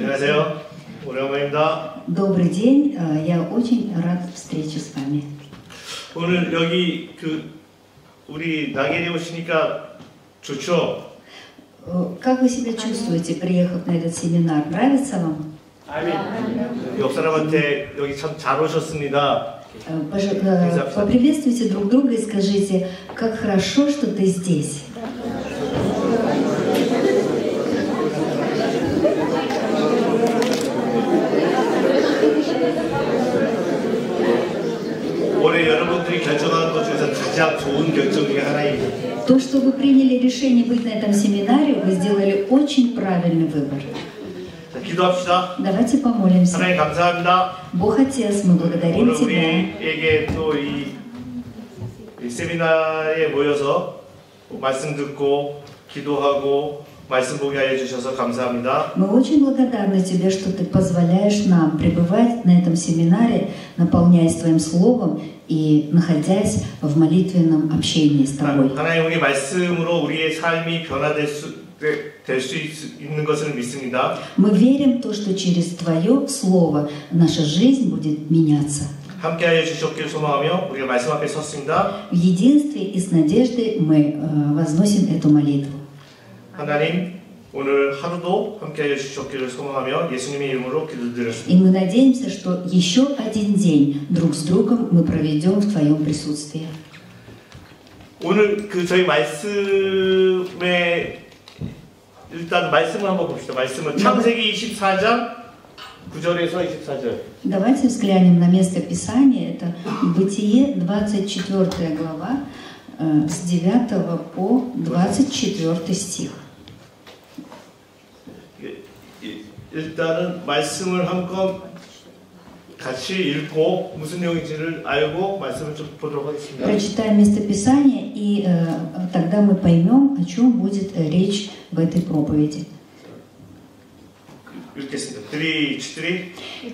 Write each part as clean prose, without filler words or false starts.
안녕하세요. 오랜만입니다. Добрый день, я очень рад встрече с вами. 오늘 여기 우리 나겔이 오시니까 좋죠? Как вы себя чувствуете, приехав на этот семинар? Нравится вам? 옆 사람한테 여기 참 잘 오셨습니다. Поприветствуйте друг друга и скажите, как хорошо, что ты здесь. 올해 여러분들이 결정한 것 중에서 가장 좋은 결정 중에 하나입니다. То, что вы приняли решение быть на этом семинаре, вы сделали очень правильный выбор. 자, 기도합시다. Давайте помолимся. 하나님 감사합니다. Бог Отец, мы благодарим 오늘 Тебя. 우리에게 또 이 세미나에 모여서 말씀 듣고 기도하고 말씀 보게 하여 주셔서 감사합니다. Мы очень благодарны Тебе, что Ты позволяешь нам пребывать на этом семинаре, наполняясь Твоим Словом и находясь в молитвенном общении с Тобой. 하나님 우리 말씀으로 우리의 삶이 변화될 수 있는 것을 믿습니다. Мы верим в то, что через Твое Слово наша жизнь будет меняться. 함께하여 주셨기를 소망하며 우리가 말씀 앞에 섰습니다. В единстве и с надеждой мы возносим эту молитву. 하나님 오늘 하루도 함께하여 주셨기를 소망하며 예수님의 이름으로 기도드렸습니다. И мы надеемся, что еще один день друг с другом мы проведем в Твоем присутствии. 오늘 저희 말씀에 일단 말씀을 한번 봅시다. 말씀은 창세기 24장 9절에서 24절. Давайте взглянем на место Писания. Это Бытие, 24 глава, с 9 по 24 стих. 일단은 말씀을 한번 같이 읽고 무슨 내용인지를 알고 말씀을 좀 보도록 하겠습니다. Прочитаем место Писания, и тогда мы поймем, о чем будет речь в этой проповеди. 읽겠습니다. 3, 4.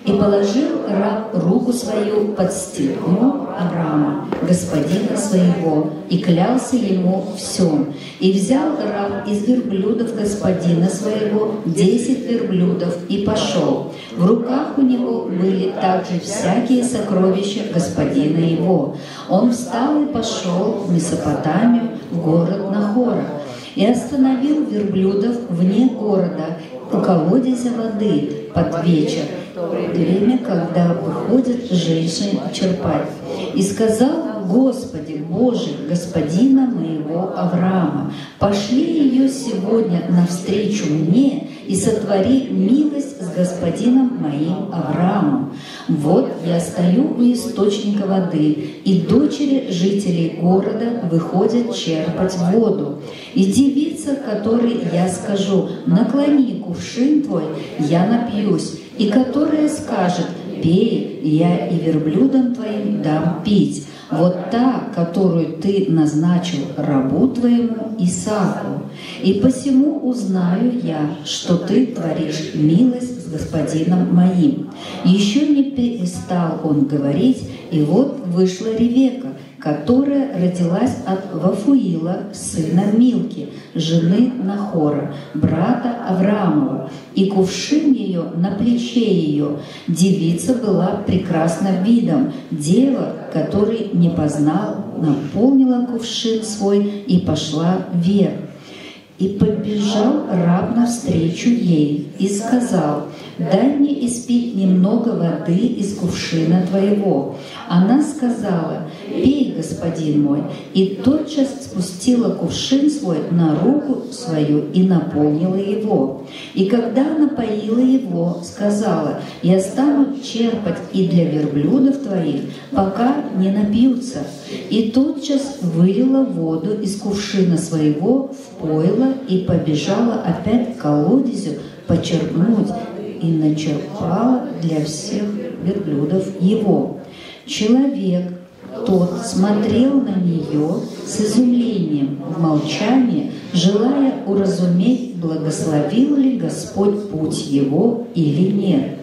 «И положил раб руку свою под стегно Авраама, господина своего, и клялся ему в сем. И взял раб из верблюдов господина своего 10 верблюдов и пошел. В руках у него были также всякие сокровища господина его. Он встал и пошел в Месопотамию, в город Нахора, и остановил верблюдов вне города, у колодезя воды под вечер, время, когда выходят женщины черпать. И сказал: Господи, Боже, господина моего Авраама, пошли ее сегодня навстречу мне и сотвори милость с господином моим Авраамом. Вот я стою у источника воды, и дочери жителей города выходят черпать воду. И девица, которой я скажу: наклони кувшин твой, я напьюсь, и которая скажет: пей, я и верблюдам твоим дам пить. Вот та, которую ты назначил рабу твоему Исааку. И посему узнаю я, что ты творишь милость с господином моим». Еще не перестал он говорить, и вот вышла Ревека, которая родилась от Вафуила, сына Милки, жены Нахора, брата Авраамова, и кувшин ее на плече ее. Девица была прекрасна видом, дева, которой не познал, наполнила кувшин свой и пошла вверх. И побежал раб навстречу ей и сказал: «Дай мне испить немного воды из кувшина твоего». Она сказала: «Пей, господин мой». И тотчас спустила кувшин свой на руку свою и наполнила его. И когда напоила его, сказала: «Я стану черпать и для верблюдов твоих, пока не напьются». И тотчас вылила воду из кувшина своего в пойло и побежала опять к колодезю почерпнуть, и начерпала для всех верблюдов его. Человек тот смотрел на нее с изумлением в молчании, желая уразуметь, благословил ли Господь путь его или нет.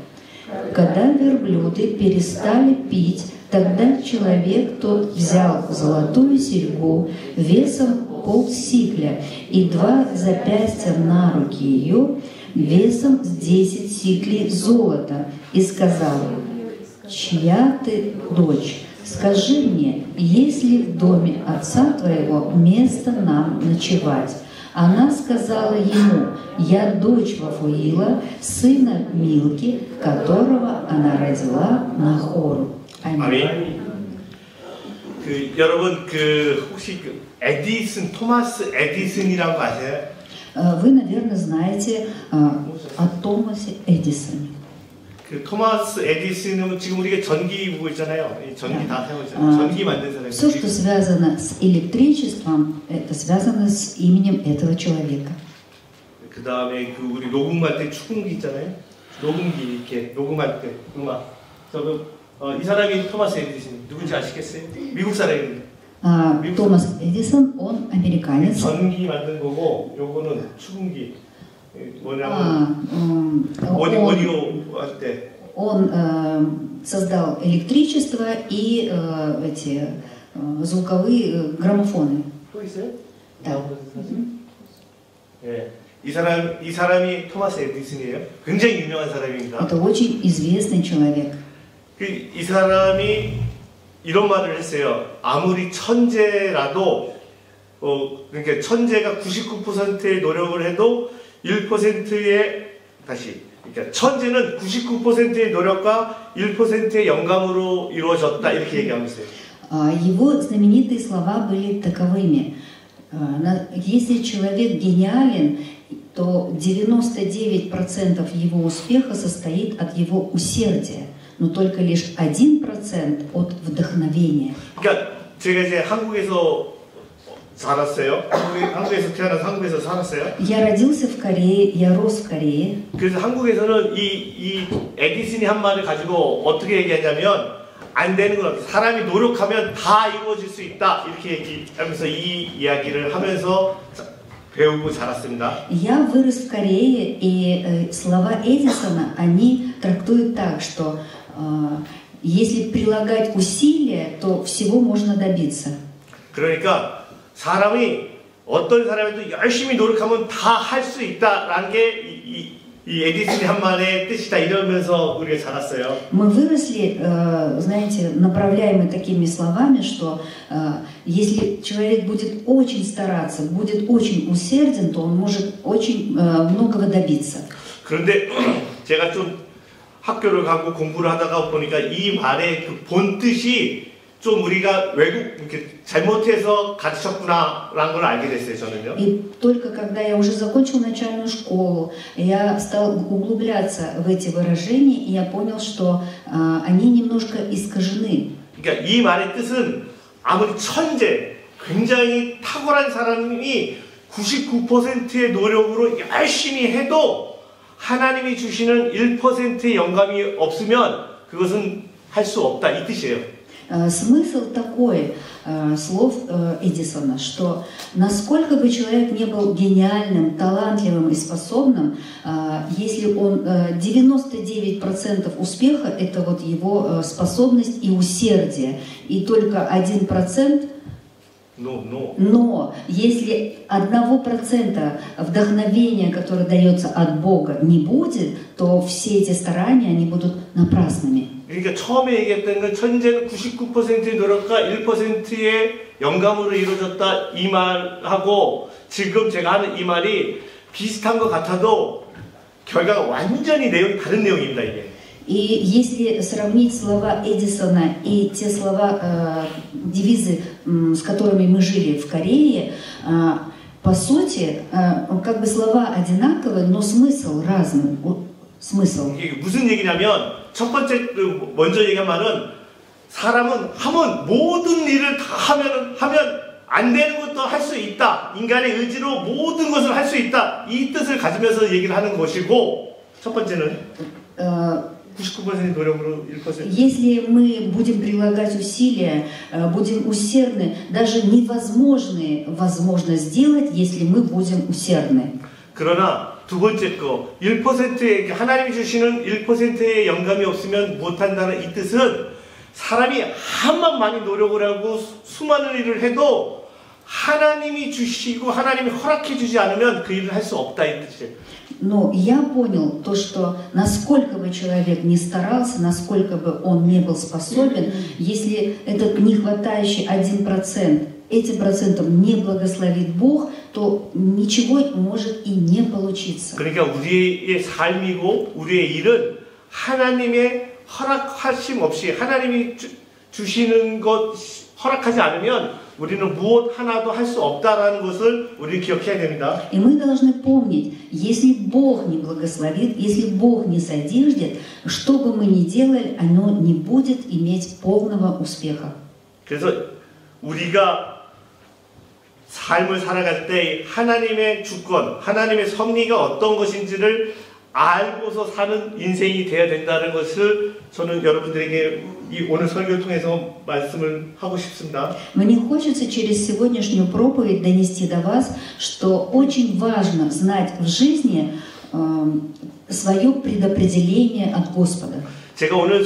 Когда верблюды перестали пить, тогда человек тот взял золотую серьгу весом полсикля и 2 запястья на руки ее, весом с 10 сиклей золота и сказал: «Чья ты дочь? Скажи мне, есть ли в доме отца твоего место нам ночевать?» Она сказала ему: «Я дочь Вафуила, сына Милки, которого она родила Нахору». 아멘. 여러분 혹시 토마스 에디슨이라고 아세요? Вы, наверное, знаете о Томасе Эдисоне. 토마스 에디슨은 지금 우리가 전기 보고 있잖아요. 이 전기 다 세우고 있잖아요. 전기 만든 사람이. Все, что связано с электричеством, это связано с именем этого человека. 그 다음에 우리 녹음할 때 축음기 있잖아요. 녹음기 이렇게 녹음할 때 음악. 이 사람이 토마스 에디슨 누군지 아시겠어요? 미국 사람입니다. Томас Эдисон, он американец. 전기 만든 거고, 요거는 축음기. 뭐냐면 오디오 할 때. Он создал электричество и эти звуковые граммофоны. 또 있어요? Да. 예, 이 사람이 토마스 에디슨이에요. 굉장히 유명한 사람입니다. Это очень известный человек. 이 사람이 이런 말을 했어요. 아무리 천재라도 그러니까 천재가 99%의 노력을 해도 1%의 그러니까 천재는 99%의 노력과 1%의 영감으로 이루어졌다 이렇게 얘기하고 있어요. Его знаменитые слова были таковыми: если человек гениален, то 99% его успеха состоит от его усердия, но только лишь 1% от вдохновения. 그러니까 제가 이제 한국에서 살았어요. 한국에서 태어나서 한국에서 살았어요. Я родился в Корее, я рос в Корее. 그래서 한국에서는 이 에디슨이 한 말을 가지고 어떻게 얘기하냐면 안 되는 건 없어. 사람이 노력하면 다 이루어질 수 있다. 이렇게 얘기하면서 이 이야기를 하면서 배우고 자랐습니다. Я вырос в Корее, и слова Эдисона, они трактуют так, что если прилагать усилия, то всего можно добиться. 그러니까 어떤 사람이도 열심히 노력하면 다 할 수 있다라는 게 이 에디슨이 한 말의 뜻이다 이러면서 우리가 자랐어요. Мы выросли, знаете, направляемы такими словами, что если человек будет очень стараться, будет очень усерден, то он может очень многого добиться. 그런데 제가 좀 학교를 가고 공부를 하다가 보니까 이 말의 그 본 뜻이 좀 우리가 이렇게 잘못해서 가르쳤구나라는 걸 알게 됐어요, 저는요. И только когда я уже закончил начальную школу, я стал углубляться в эти выражения, и я понял, что они немножко искажены. 그러니까 이 말의 뜻은 아무리 천재, 굉장히 탁월한 사람이 99%의 노력으로 열심히 해도 하나님이 주시는 1%의 영감이 없으면 그것은 할 수 없다 이 뜻이에요. Смысл такой слов Эдисона, что насколько бы человек не был гениальным, талантливым и способным, если он 99% успеха – это вот его способность и усердие, и только 1%. Но если 1% вдохновения, которое дается от Бога, не будет, то все эти старания они будут напрасными. 그러니까 처음에 얘기했던 건 천재는 99%의 노력과 1%의 영감으로 이루어졌다 이 말하고 지금 제가 하는 이 말이 비슷한 것 같아도 결과가 완전히 내용이 다른 내용입니다 이게. И если сравнить слова Эдисона и те слова, девизы, с которыми мы жили в Корее, по сути, как бы слова одинаковые, но смысл разный. смысл. 이게 무슨 얘기냐면 첫 번째 먼저 얘기한 말은 사람은 하면 모든 일을 다 하면 안 되는 것도 할 수 있다. 인간의 의지로 모든 것을 할 수 있다. 이 뜻을 가지면서 얘기를 하는 것이고 첫 번째는 99% 노력으로 1%. Если мы будем прилагать усилия, будем усердны, даже невозможное возможно сделать, если мы будем усердны. 그러나 두 번째 거 1%의 하나님이 주시는 1%의 영감이 없으면 못한다는 이 뜻은 사람이 한만 많이 노력을 하고 수많은 일을 해도 하나님이 주시고 하나님이 허락해 주지 않으면 그 일을 할 수 없다 이 뜻이에요. Но я понял то, что насколько бы человек не старался, насколько бы он не был способен, если этот нехватающий 1%, этим процентом не благословит Бог, то ничего может и не получиться. 그러니까 우리의 삶이고 우리의 일은 하나님의 허락하심 없이 하나님이 주시는 것 허락하지 않으면 우리는 무엇 하나도 할 수 없다라는 것을 우리 기억해야 됩니다. И мы должны помнить, если Бог не благословит, если Бог не содержит, что бы мы ни делали, оно не будет иметь полного успеха. 그래서 우리가 삶을 살아갈 때 하나님의 주권, 하나님의 섭리가 어떤 것인지를 알고서 사는 인생이 되어야 된다는 것을 저는 여러분들에게 이 오늘 설교를 통해서 말씀을 하고 싶습니다. Мне хочется через сегодняшнюю проповедь донести до вас, что очень важно знать в жизни свое предопределение от Господа. 제가 오늘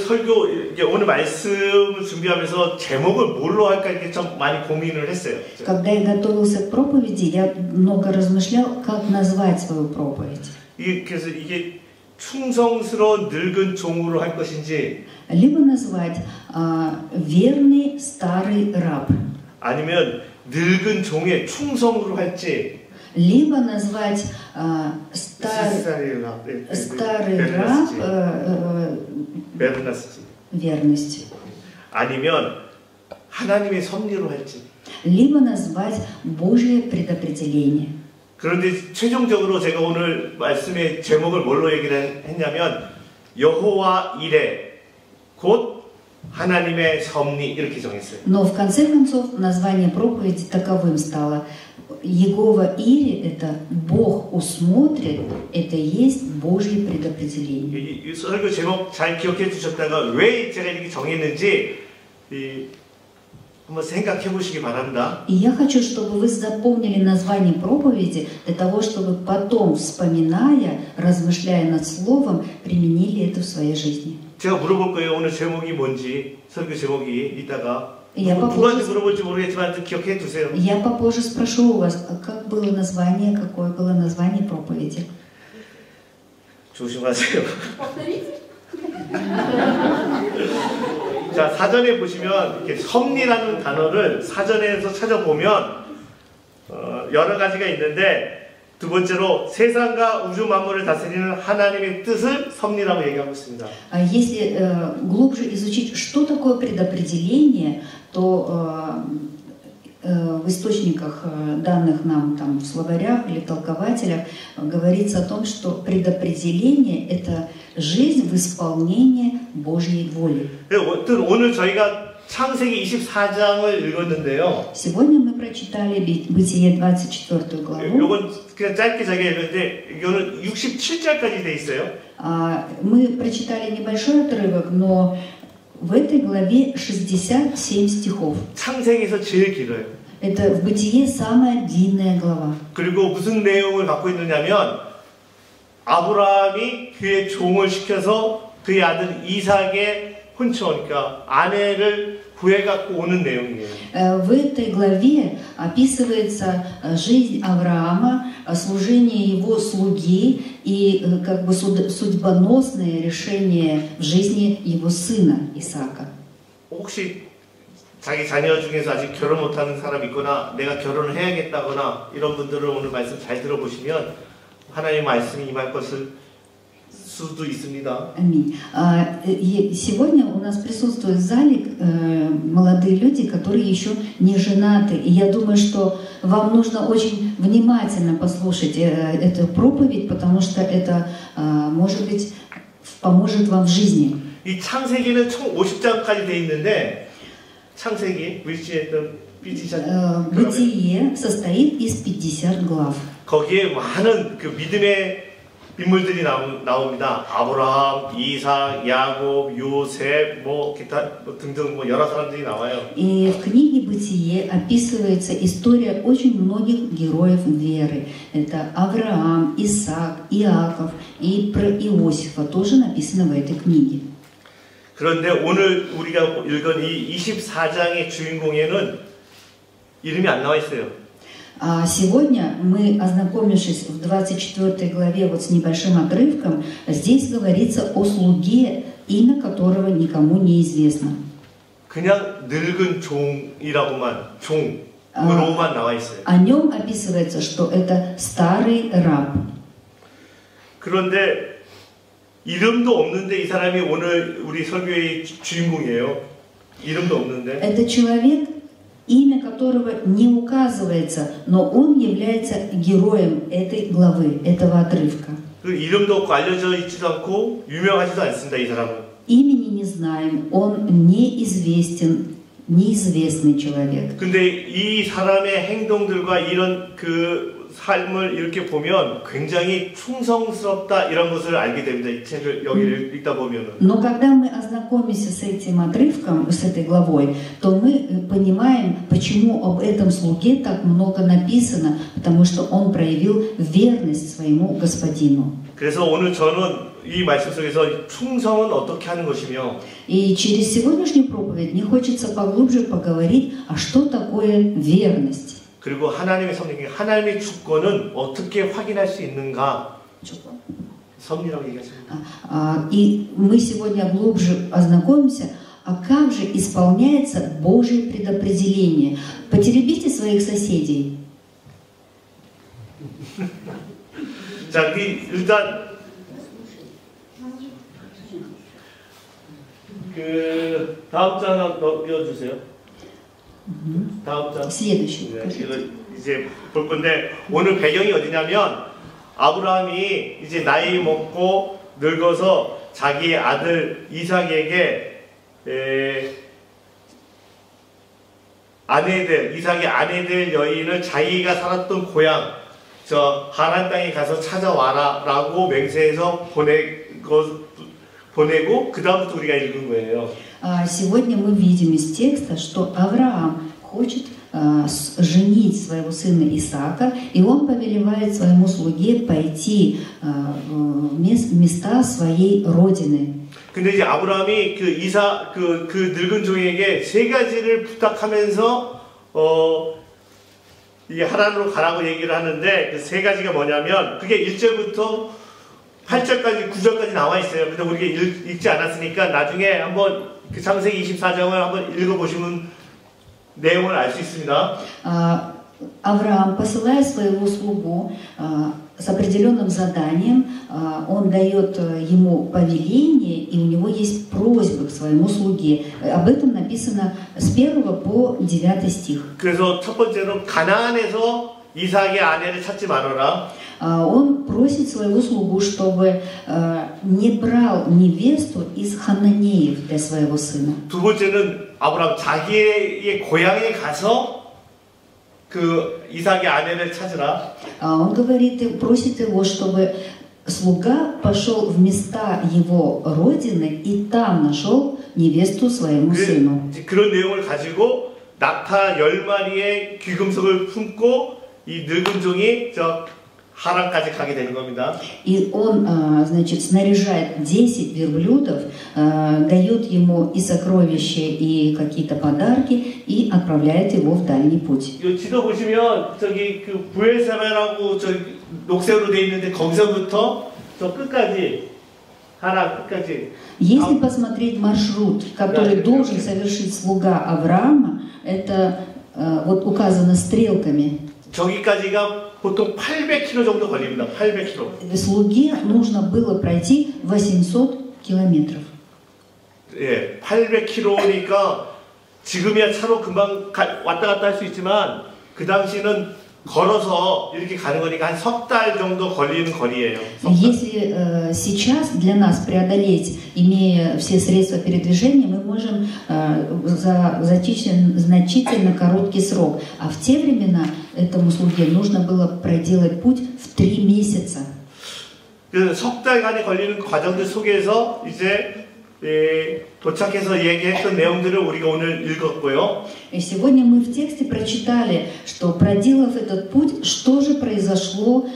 오늘 말씀을 준비하면서 제목을 뭘로 할까 이렇게 좀 많이 고민을 했어요. Когда я готовился к проповеди, я много размышлял, как назвать свою проповедь. 그래서 이게 충성스러운 늙은 종으로 할 것인지, Либо назвать верный старый раб, 아니면 늙은 종의 충성으로 할지, либо назвать старый раб верность, 아니면 하나님의 섭리로 할지. либо 나звать Божье предопределение. 그런데 최종적으로 제가 오늘 말씀의 제목을 뭘로 얘기를 했냐면 여호와 이레 곧 하나님의 섭리 이렇게 정했어요. Но в конце концов название проповеди таковым стало: Егова Ире — это Бог усмотрит, это есть Божье предопределение. 이 설교 제목 잘 기억해 주셨다가 왜 제가 이렇게 정했는지 한번 생각해 보시기 바랍니다. И я хочу, чтобы вы запомнили название проповеди для того, чтобы потом, вспоминая, размышляя над словом, применили это в своей жизни. 제가 물어볼 거예요. 오늘 제목이 뭔지, 설교 제목이 이따가 Я 누구한테 물어볼지 모르겠지만 기억해 두세요. Я попозже спрошу у вас, как было название, какое было название проповеди. 조심하세요. 자, 사전에 보시면 이렇게 섭리라는 단어를 사전에서 찾아보면 여러 가지가 있는데 두 번째로 세상과 우주 만물을 다스리는 하나님의 뜻을 섭리라고 얘기하고 있습니다. Если глубже изучить, что такое предопределение, то в источниках, данных нам там в словарях или толкователях, говорится о том, что предопределение — это жизнь в исполнении Божьей воли. 오늘 저희가 창세기 24장을 읽었는데요. Сегодня мы прочитали Бытие 24 главу. 이건 그냥 짧게 자기가 읽었는데 이거는 67절까지 돼 있어요. Мы прочитали небольшой отрывок, но в этой главе 67 стихов. 창세기에서 제일 길어요. Это в Бытие самая длинная глава. 그리고 무슨 내용을 갖고 있느냐면 아브라함이 그의 종을 시켜서 그의 아들 이삭의 혼처니까 아내를 구해갖고 오는 내용이에요. В этой главе описывается жизнь Авраама, служение его слуги и как бы судьбоносное решение в жизни его сына Исаака. 혹시 자기 자녀 중에서 아직 결혼 못하는 사람 있거나 내가 결혼을 해야겠다거나 이런 분들은 오늘 말씀 잘 들어보시면 하나님의 말씀이 임할 것을 수도 있습니다. Аминь. Сегодня у нас присутствуют в зале молодые люди, которые еще не женаты. И я думаю, что вам нужно очень внимательно послушать эту проповедь, потому что это, может быть, поможет вам в жизни. 이 창세기는 총 50장까지 돼 있는데 창세기 Бытие состоит из 50 глав. 거기에 많은 그 믿음의 인물들이 나옵니다. 아브라함, 이삭, 야곱, 요셉, 기타 등등 여러 사람들이 나와요. И в книге Бытие описывается история очень многих героев веры. Это Авраам, Исаак, Иаков, и про Иосифа тоже написано в этой книге. 그런데 오늘 우리가 읽은 이 24장의 주인공에는 이름이 안 나와 있어요. А сегодня мы, ознакомившись в 24 главе вот с небольшим отрывком, здесь говорится о слуге, имя которого никому не известно. 그냥 늙은 종이라고만, 종으로만 나와 있어요. О нем описывается, что это старый раб. 그런데 이름도 없는데 이 사람이 오늘 우리 설교의 주인공이에요. 이름도 없는데. Это человек, имя которого не указывается, но он является героем этой главы, этого отрывка. 그 이름도 없고 알려져 있지도 않고 유명하지도 않습니다. 이 사람은. Имени не знаем, он неизвестен, неизвестный человек. 근데 이 사람의 행동들과 이런 그 삶을 이렇게 보면 굉장히 충성스럽다 이런 것을 알게 됩니다. 이 책을 여기 읽다 보면은. Но когда мы ознакомимся с этим отрывком, с этой главой, то мы понимаем, почему об этом слуге так много написано, потому что он проявил верность своему господину. 그래서 오늘 저는 이 말씀 속에서 충성은 어떻게 하는 것이며 И через сегодняшнюю проповедь мне хочется поглубже поговорить, а что такое верность. 그리고 하나님의 섭리, 하나님의 주권은 어떻게 확인할 수 있는가? 섭리라고 얘기하십니다. И мы сегодня глубже ознакомимся, а как же исполняется Божье предопределение. Потеребите своих соседей. 자, 일단 그 다음 장 넘겨주세요. 다음 장. Следующий. 네, 이거 이제 볼 건데 오늘 배경이 어디냐면 아브라함이 이제 나이 먹고 늙어서 자기 아들 이삭에게 이삭의 아내들 여인을 자기가 살았던 고향 저 하란 땅에 가서 찾아와라라고 맹세해서 보내고 그 다음부터 우리가 읽은 거예요. Сегодня мы видим из текста, что Авраам хочет женить своего сына Исаака, и он повелевает своему слуге пойти в места своей родины. 근데 이제 아브라함이 그 늙은 종에게 세 가지를 부탁하면서 이게 하란으로 가라고 얘기를 하는데 그 세 가지가 뭐냐면 그게 1절부터 8절까지 9절까지 나와 있어요. 근데 우리가 읽지 않았으니까 나중에 한번 그 창세기 24장을 한번 읽어보시면 내용을 알 수 있습니다. Авраам, посылая своего слугу с определенным заданием, он дает ему повеление, и у него есть просьбы к своему слуге. Об этом написано с 1 по 9 стих. 그래서 첫 번째로 가나안에서 이삭의 아내를 찾지 말아라. Он просит своего слугу, чтобы не брал невесту из хананеев для своего сына. 두 번째는 아브라함 자기의 고향에 가서 그 이삭의 아내를 찾으라. Он просит его, чтобы слуга пошел в места его родины и там нашел невесту своему сыну. 그런 내용을 가지고 낙타 10마리의 귀금속을 품고 이 늙은 종이 저 하란까지 가게 되는 겁니다. И он, значит, снаряжает 10 верблюдов, дает ему и сокровища, и какие-то подарки, и отправляет его в дальний путь. 이 지도 보시면 저기 그 부엘세바라고 저 녹색으로 돼 있는데 거기서부터 저 끝까지 하란 끝까지. Если посмотреть маршрут, который должен совершить слуга Авраама, это вот указано стрелками. 저기까지가 보통 800km 정도 걸립니다. 800km. Слуге нужно было пройти 800 километров. 예, 800km니까 지금이야 차로 금방 왔다 갔다 할 수 있지만 그 당시는 걸어서 이렇게 가는 거니까 한 석 달 정도 걸리는 거리예요. Если сейчас для нас преодолеть, имея все средства передвижения, мы можем за значительно короткий срок. А в те времена этому слуге нужно было проделать путь в 3 месяца. 그 석 달간이 걸리는 과정들 속에서 이제 도착해서 얘기했던 내용들을 우리가 오늘 읽었고요. И сегодня мы в тексте прочитали, что проделав этот путь, что же произошло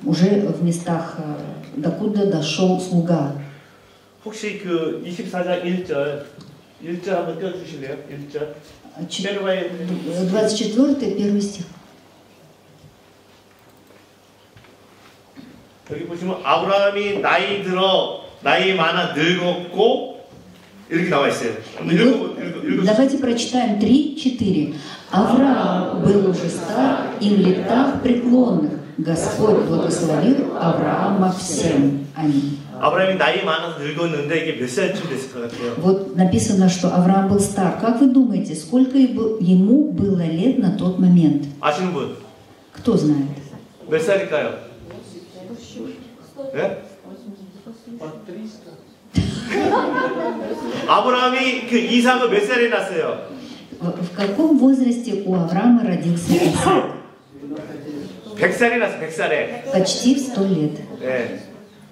уже в местах, докуда дошел слуга. 혹시 그 24장 1절 한번 띄워주실래요? 1절. 내려가야 24, первый стих. 여기 보시면 아브라함이 나이 많아 늙었고 이렇게 나와 있어요. 읽어. Давайте прочитаем 3:4. Авраам был уже стар и в летах преклонных. Господь благословил Авраама всем. Аминь. 아브라함이 나이 많아서 늙었는데 이게 몇 살쯤 됐을 것 같아요? Вот написано, что Авраам был стар. Как вы думаете, сколько ему было лет на тот момент? 아시는 분? Кто знает? 몇 살일까요? 네? 아브라함이 그 이삭을 몇 살에 낳았어요? В каком возрасте у Авраама родился Исаак? 100살에 낳았어요. 100살에. Почти в 100 лет. 네.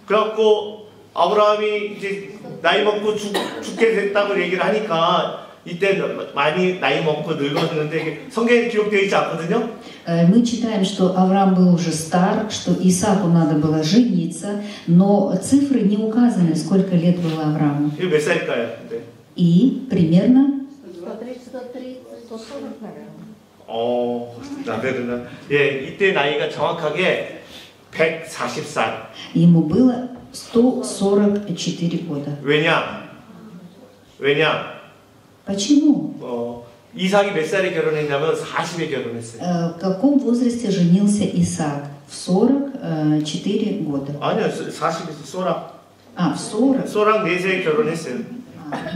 그래갖고 아브라함이 이제 나이 먹고 죽게 됐다고 얘기를 하니까 이때 많이 나이 먹고 늙었는데 이게 성경에 기록되어 있지 않거든요. Мы читаем, что Авраам был уже стар, что Исааку надо было жениться, но цифры не указаны, сколько лет было Аврааму. 이게 몇 살일까요? 네. И примерно 140, наверное. 나베르나. 예, 이때 나이가 정확하게 140살. ему было 144 года. 왜냐? Почему? 이삭이 몇 살에 결혼했냐면 40에 결혼했어요. В каком возрасте женился Исаак? В 44 года. 아니요, 40에서 소라. В 40. 소랑 4세에 결혼했어요.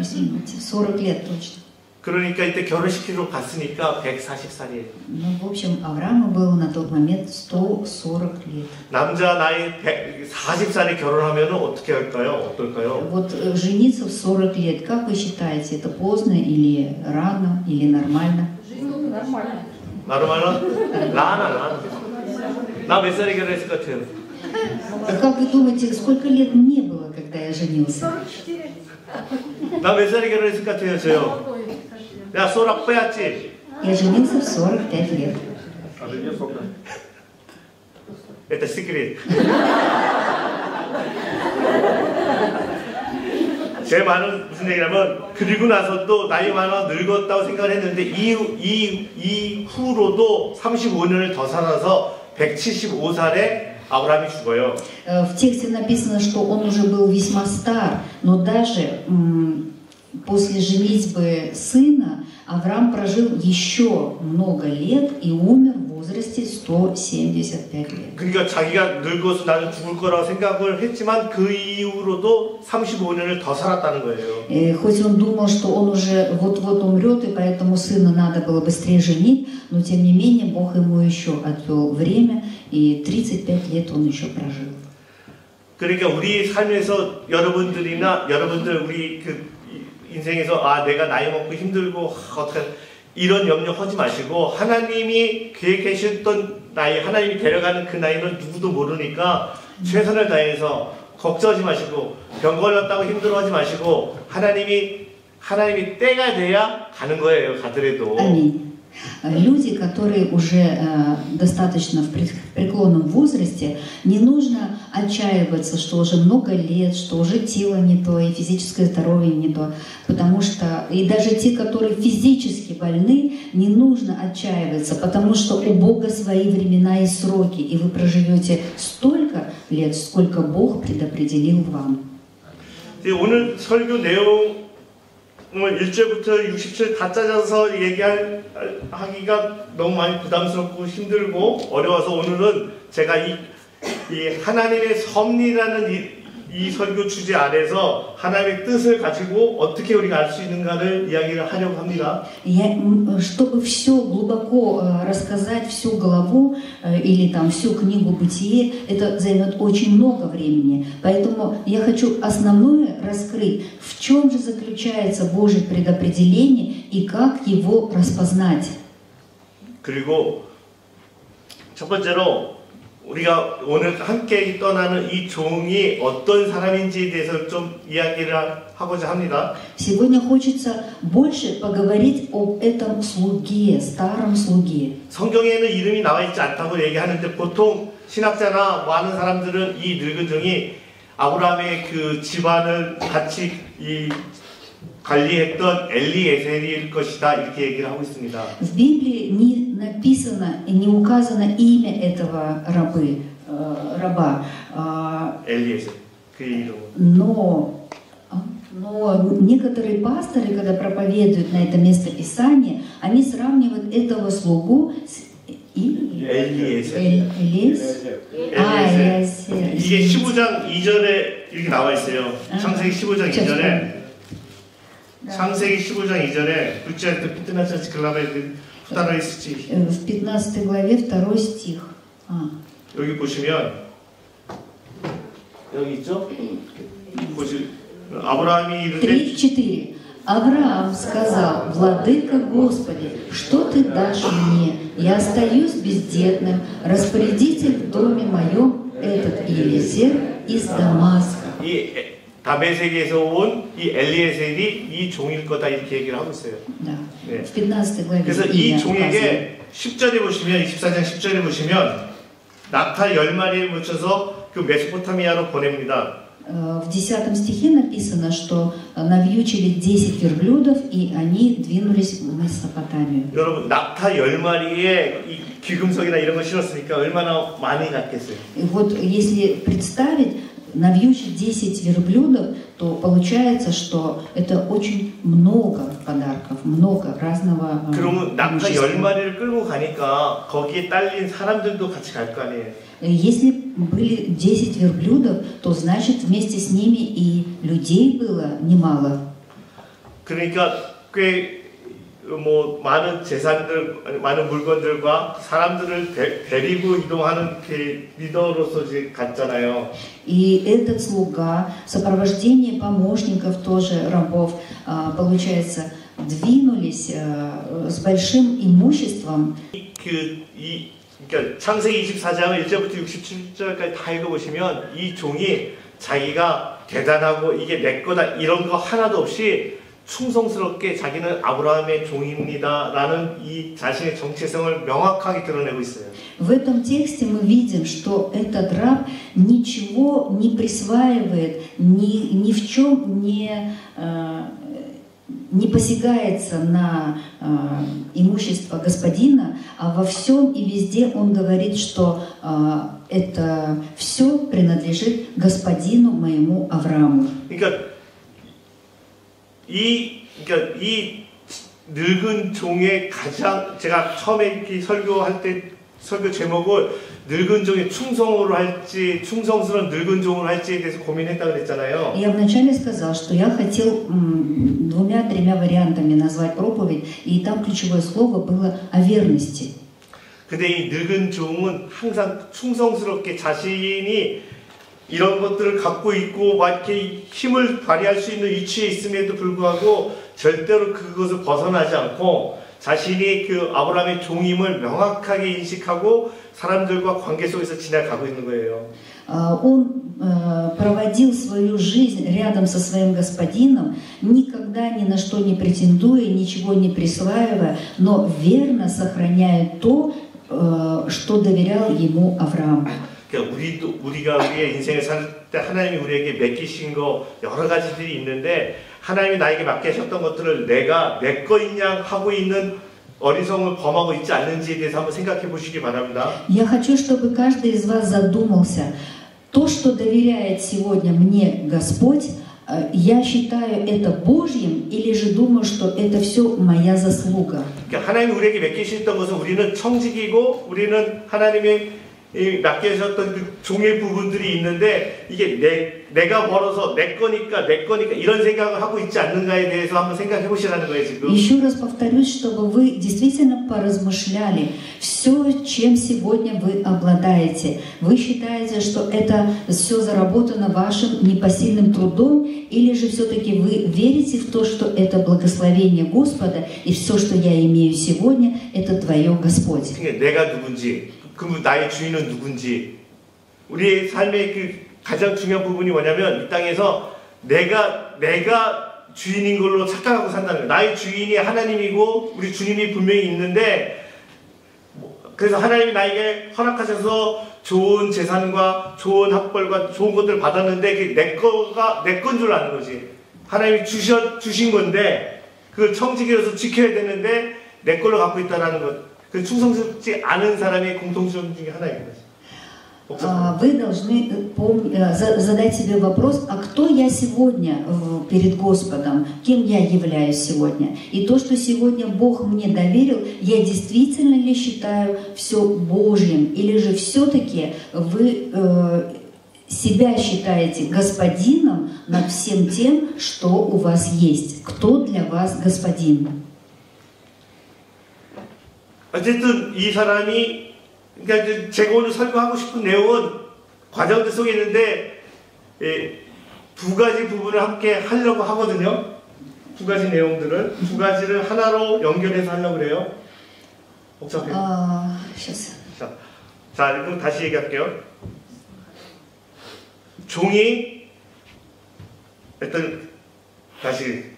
Извините, 40 лет точно. 그러니까 이때 결혼시키러 갔으니까 140살이에요. Ну, в общем, Аврааму было на тот момент 140 лет. 남자 나이 40살에 결혼하면 어떻게 할까요? 어떨까요? Вот жениться в 40 лет, как вы считаете, это поздно или рано, или нормально? Жизнь нормальная. 나는 나 몇 살에 결혼했을 것 같아요? Как вы думаете, сколько лет мне было, когда я женился? 44. 나 몇 살에 결혼했을 것 같아요, 저요? 야, 소라 빼야지. Я женился в 45 лет. Это секрет. 제 말은 무슨 얘기냐면 그리고 나서도 나이 많아 늙었다고 생각을 했는데 이후로도 35년을 더 살아서 175살에 아브라함이 죽어요. В тексте написано, что он уже был весьма стар, но даже после женитьбы сына Авраам прожил еще много лет и умер в возрасте 175 лет. 그러니까 자기가 늙어서 나는 죽을 거라고 생각을 했지만 그 이후로도 35년을 더 살았다는 거예요. Хоть он думал, что он уже вот-вот умрет, и поэтому сына надо было быстрее женить, но тем не менее Бог ему еще отвел время, и 35 лет он еще прожил. 그러니까 우리 삶에서 여러분들 우리 그 인생에서 내가 나이 먹고 힘들고 어떻게 이런 염려하지 마시고 하나님이 계획하셨던 나이, 하나님이 데려가는 그 나이는 누구도 모르니까 최선을 다해서 걱정하지 마시고 병 걸렸다고 힘들어하지 ма시고 하나님이 때가 돼야 가는 거예요. 가더라도. Аминь. Люди, которые уже достаточно в преклонном возрасте, не нужно отчаиваться, что уже много лет, что уже тело не то и физическое здоровье не то, потому что и даже те, которые физически больны, не нужно отчаиваться, потому что у Бога свои времена и сроки, и вы проживете столько лет, сколько Бог предопределил вам. 오늘 설교 내용 1절부터 60절 다 짜져서 얘기하기가 너무 많이 부담스럽고 힘들고 어려워서 오늘은 제가 이 하나님의 섭리라는 이 설교 주제 아래서 하나님의 뜻을 가지고 어떻게 우리가 알 수 있는가를 이야기를 하려고 합니다. Чтобы все глубоко рассказать, всю главу или там всю книгу Бытие, это займет очень много времени. Поэтому я хочу основное раскрыть, в чем же заключается Божье предопределение и как его распознать. 그리고 첫 번째로 우리가 오늘 함께 떠나는 이 종이 어떤 사람인지에 대해서 좀 이야기를 하고자 합니다. Сегодня хочется больше поговорить об этом слуге, старом слуге. 성경에는 이름이 나와 있지 않다고 얘기하는데 보통 신학자나 많은 사람들은 이 늙은 종이 아브라함의 그 집안을 같이 관리했던 엘리에셀일 것이다 이렇게 얘기를 하고 있습니다. В Библии не написано, не указано имя этого раба. 엘리에셀 그 이름. Но некоторые пасторы, когда проповедуют на это место Писания, они сравнивают этого слугу с 엘리에셀. 엘리에셀. 이게 15장 2절에 이렇게 나와 있어요. 창세기 15장 2절에 창세기 15장 2절에 구체적 피트나스 글라벨 후다라이 스치. В 15 главе 2 стих. 여기 보시면 여기 있죠? 보시 아브라함이 이르되 3:4. Авраам сказал: «Владыка Господи, что ты дашь мне? Я остаюсь бездетным, распорядитель в доме моем этот Иелизер из Дамаска». 이 다메섹에서 온 이 엘리에셀이 이 종일 거다 이렇게 얘기를 하고 있어요. Да. 네. В 15 главе. 그래서 이 종에게 10절에 보시면 24장 10절에 보시면 낙타 10마리를 묻혀서 그 메소포타미아로 보냅니다. В 10 стихе написано, что навьючили 10 верблюдов, и они двинулись в Месопотамию. 여러분, 낙타 10마리에 이 귀금속이나 이런 거 실었으니까 얼마나 많이 갔겠어요? И вот если представить, навьючить 10 верблюдов, то получается, что это очень много подарков, много разного 그러면 낙타 имущества. 10마리를 끌고 가니까 거기에 딸린 사람들도 같이 갈 거 아니에요? Если были 10 верблюдов, то значит вместе с ними и людей было немало. 그러니까 꽤 뭐 많은 재산들, 많은 물건들과 사람들을 데리고 이동하는 그 리더로서 이제 갔잖아요. И этот слуга в сопровождении помощников, тоже рабов, получается, двинулись с большим имуществом. 그러니까 창세기 24장을 1절부터 67절까지 다 읽어보시면 이 종이 자기가 대단하고 이게 내 거다 이런 거 하나도 없이 충성스럽게 자기는 아브라함의 종입니다라는 이 자신의 정체성을 명확하게 드러내고 있어요. В этом тексте мы видим, что этот раб ничего не присваивает, ни в чем не посягается на имущество господина, а во всем и везде он говорит, что это все принадлежит господину моему Аврааму. 그러니까 이 늙은 종의 가장 제가 처음에 이렇게 설교할 때 설교 제목을 늙은 종의 충성으로 할지 충성스러운 늙은 종으로 할지에 대해서 고민했다고 그랬잖아요. Я вначале сказал, что я хотел 2-3 вариантами назвать проповедь, и там ключевое слово было о верности. 근데 이 늙은 종은 항상 충성스럽게 자신이 이런 것들을 갖고 있고 막 이렇게 힘을 발휘할 수 있는 위치에 있음에도 불구하고 절대로 그것을 벗어나지 않고 자신이 그 아브라함의 종임을 명확하게 인식하고 사람들과 관계 속에서 지나가고 있는 거예요. Он проводил свою жизнь рядом со своим господином, никогда ни на что не претендуя, ничего не присваивая, но верно сохраняя то, что доверял ему Авраам. 그러니까 우리가 우리의 인생을 살 때 하나님이 우리에게 맡기신 거 여러 가지들이 있는데 하나님이 나에게 맡기셨던 것들을 내가 내 거인 양 하고 있는 어리석음을 범하고 있지 않는지에 대해서 한번 생각해 보시기 바랍니다. Я хочу, чтобы каждый из вас задумался. То, что доверяет сегодня мне Господь, я считаю это Божьим или же думаю, что это все моя заслуга? 그러니까 하나님이 우리에게 맡기셨던 것은 우리는 청직이고 우리는 하나님의 맡겨주셨던 그 종의 부분들이 있는데 이게 내가 벌어서 내 거니까 이런 생각을 하고 있지 않는가에 대해서 한번 생각해 보시라는 거예요 지금. Еще раз повторюсь, чтобы вы действительно поразмышляли. Все, чем сегодня вы обладаете, вы считаете, что это все заработано вашим непосильным трудом, или же все-таки вы верите в то, что это благословение Господа, и все, что я имею сегодня, это Твое Господь. 내가 누군지 그럼 나의 주인은 누군지 우리의 삶의 그 가장 중요한 부분이 뭐냐면 이 땅에서 내가 주인인 걸로 착각하고 산다는 거예요. 나의 주인이 하나님이고 우리 주님이 분명히 있는데 그래서 하나님이 나에게 허락하셔서 좋은 재산과 좋은 학벌과 좋은 것들을 받았는데 그게 내 건 줄 아는 거지. 하나님이 주신 건데 그 청지기로서 지켜야 되는데 내 걸로 갖고 있다라는 것, 그 충성스럽지 않은 사람의 공통점 중에 하나입니다. Вы должны задать себе вопрос, а кто я сегодня перед Господом, кем я являюсь сегодня. И то, что сегодня Бог мне доверил, я действительно ли считаю все Божьим, или же все-таки вы себя считаете господином над всем тем, что у вас есть. Кто для вас господин? 어쨌든 이 사람이, 그러니까 제가 오늘 설명하고 싶은 내용은 과정들 속에 있는데 두 가지 부분을 함께 하려고 하거든요. 두 가지 내용들을 두 가지를 하나로 연결해서 하려고 그래요. 복잡해요. 자, 그럼 다시 얘기할게요. 종이 일단 다시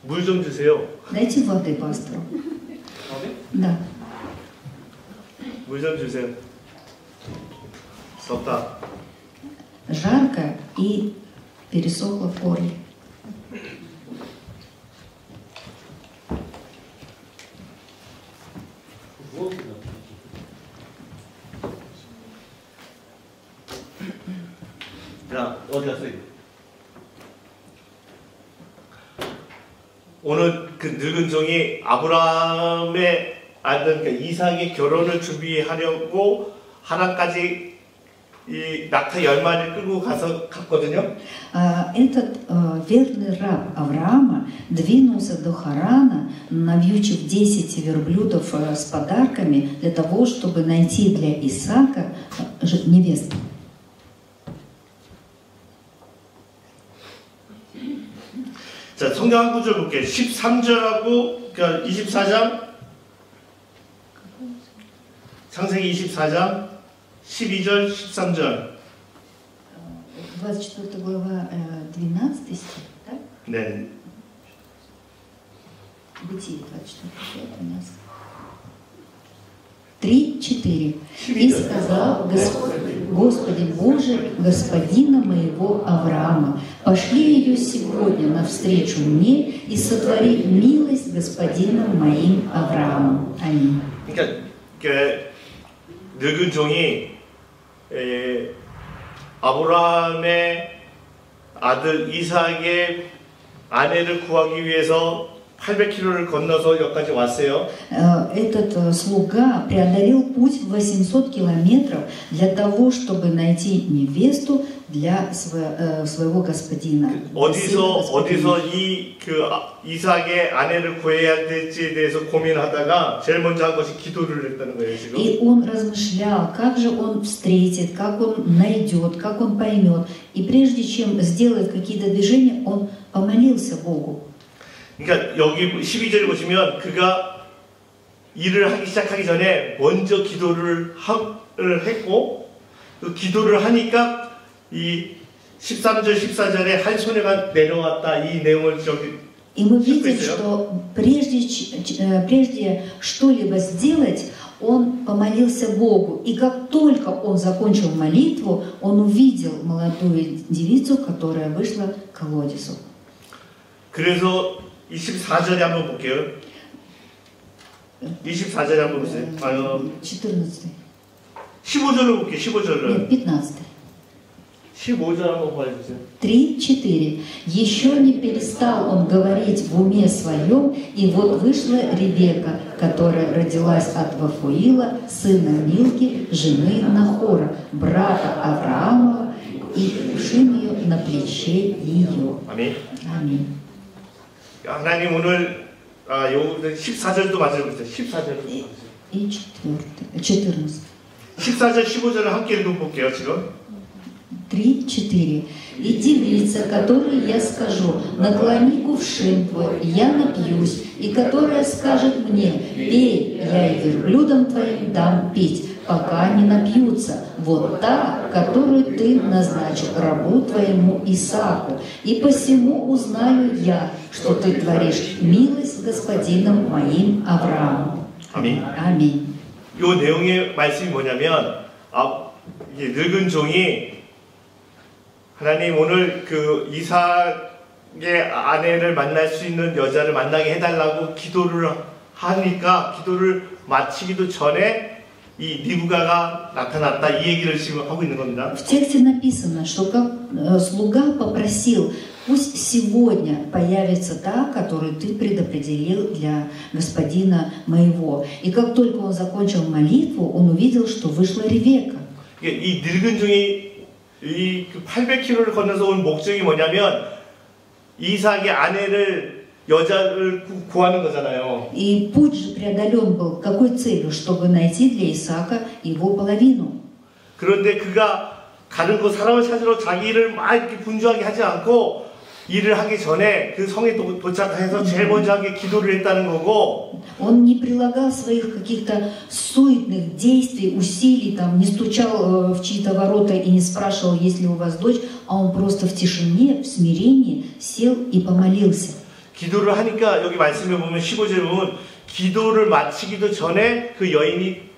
물 좀 주세요. Дайте воды пастору. Да. 물 좀 주세요. 덥다. Жарко и пересохло в горле. 자, 어디 갔어요? 오늘 그 늙은 종이 아브라함의 아들, 그러니까 이삭의 결혼을 준비하려고 하나까지 이 낙타 10마리를 끌고 갔거든요. Этот верный раб Авраама двинулся до Харана, навьючив 10 верблюдов с подарками для того, чтобы найти для Исаака невесту. 자, 성경 한 구절 볼게요. 13절하고 그러니까 24장 창세기 24장 12절 13절 24 глава 12 стих, да? 네. Бытие 24, 12. 3-4. «И сказал Господи Боже, господина моего Авраама, пошли ее сегодня навстречу мне и сотвори милость господином моим Авраамом». Аминь. 그러니까 늙은 종이 아브라함의 아들 이삭의 아내를 구하기 위해서 800km를 건너서 여기까지 왔어요. Этот слуга преодолел путь в 800 километров для того, чтобы найти невесту для своего господина. 어디서 이 이삭의 아내를 구해야 될지에 대해서 고민하다가 제일 먼저 한 것이 기도를 했다는 거예요, 지금. И он размышлял, как же он встретит, как он найдет, как он поймет. И прежде чем сделать какие-то движения, он помолился Богу. 그러니까 여기 12절에 보시면 그가 일을 하기 시작하기 전에 먼저 기도를 했고 그 기도를 하니까 이 13절, 14절에 한 손해가 내려왔다 이 내용을 저기 И мы видим, что прежде что-либо сделать, он помолился Богу. И как только он закончил молитву, он увидел молодую девицу, которая вышла к колодезу. 그래서 24절에 한번 볼게요. 24절에 한번 보세요. 14. 15절로 볼게요. 15절을. 15. 15절 한번 보여주세요. 3-4. «Еще не перестал он говорить в уме своем, и вот вышла Ревека, которая родилась от Вафуила, сына Милки, жены Нахора, брата Авраамова, и ушим ее на плече ее». 아멘. 아멘. 하나님 오늘 요 14절도 맞아보세요. 14절도 И 14. 14절 15절을 함께 읽어볼게요. 지금 3-4. «И девица, которой я скажу, наклони кувшин твой, я напьюсь, и которая скажет мне, пей, я и верблюдам твоим дам пить, пока не напьются, вот та, которую ты назначил рабу твоему Исааку, и посему узнаю я, что ты творишь милость господином моим Авраамом». 아멘. 아멘. 요 내용의 말씀이 뭐냐면 이게 늙은 종이 하나님 오늘 그 이삭의 아내를 만날 수 있는 여자를 만나게 해달라고 기도를 하니까 기도를 마치기도 전에 이 리브가가 나타났다 이 얘기를 지금 하고 있는 겁니다. В тексте написано, что как слуга попросил, пусть сегодня появится та, которую ты предопределил для господина моего. И как только он закончил молитву, он увидел, что вышла Ревекка. 이 늙은 종이 이 800km를 건너서 온 목적이 뭐냐면 이삭의 아내를 여자를 구하는 거잖아요. И путь же преодолен был какой целью, чтобы найти для Исаака его половину. 그런데 그가 가는 곳 사람을 찾으러 자기를 막 이렇게 분주하게 하지 않고 일을 하기 전에 그 성에 도착해서 제일 먼저 한 게 기도를 했다는 거고. Он не прилагал своих каких-то суетных действий, усилий, там, не стучал в чьи-то ворота и не спрашивал, есть ли у вас дочь, а он просто в тишине, в смирении сел и помолился. 기도를 하니까 여기 말씀에 보면 15절에 보면 기도를 마치기도 전에 그 여인이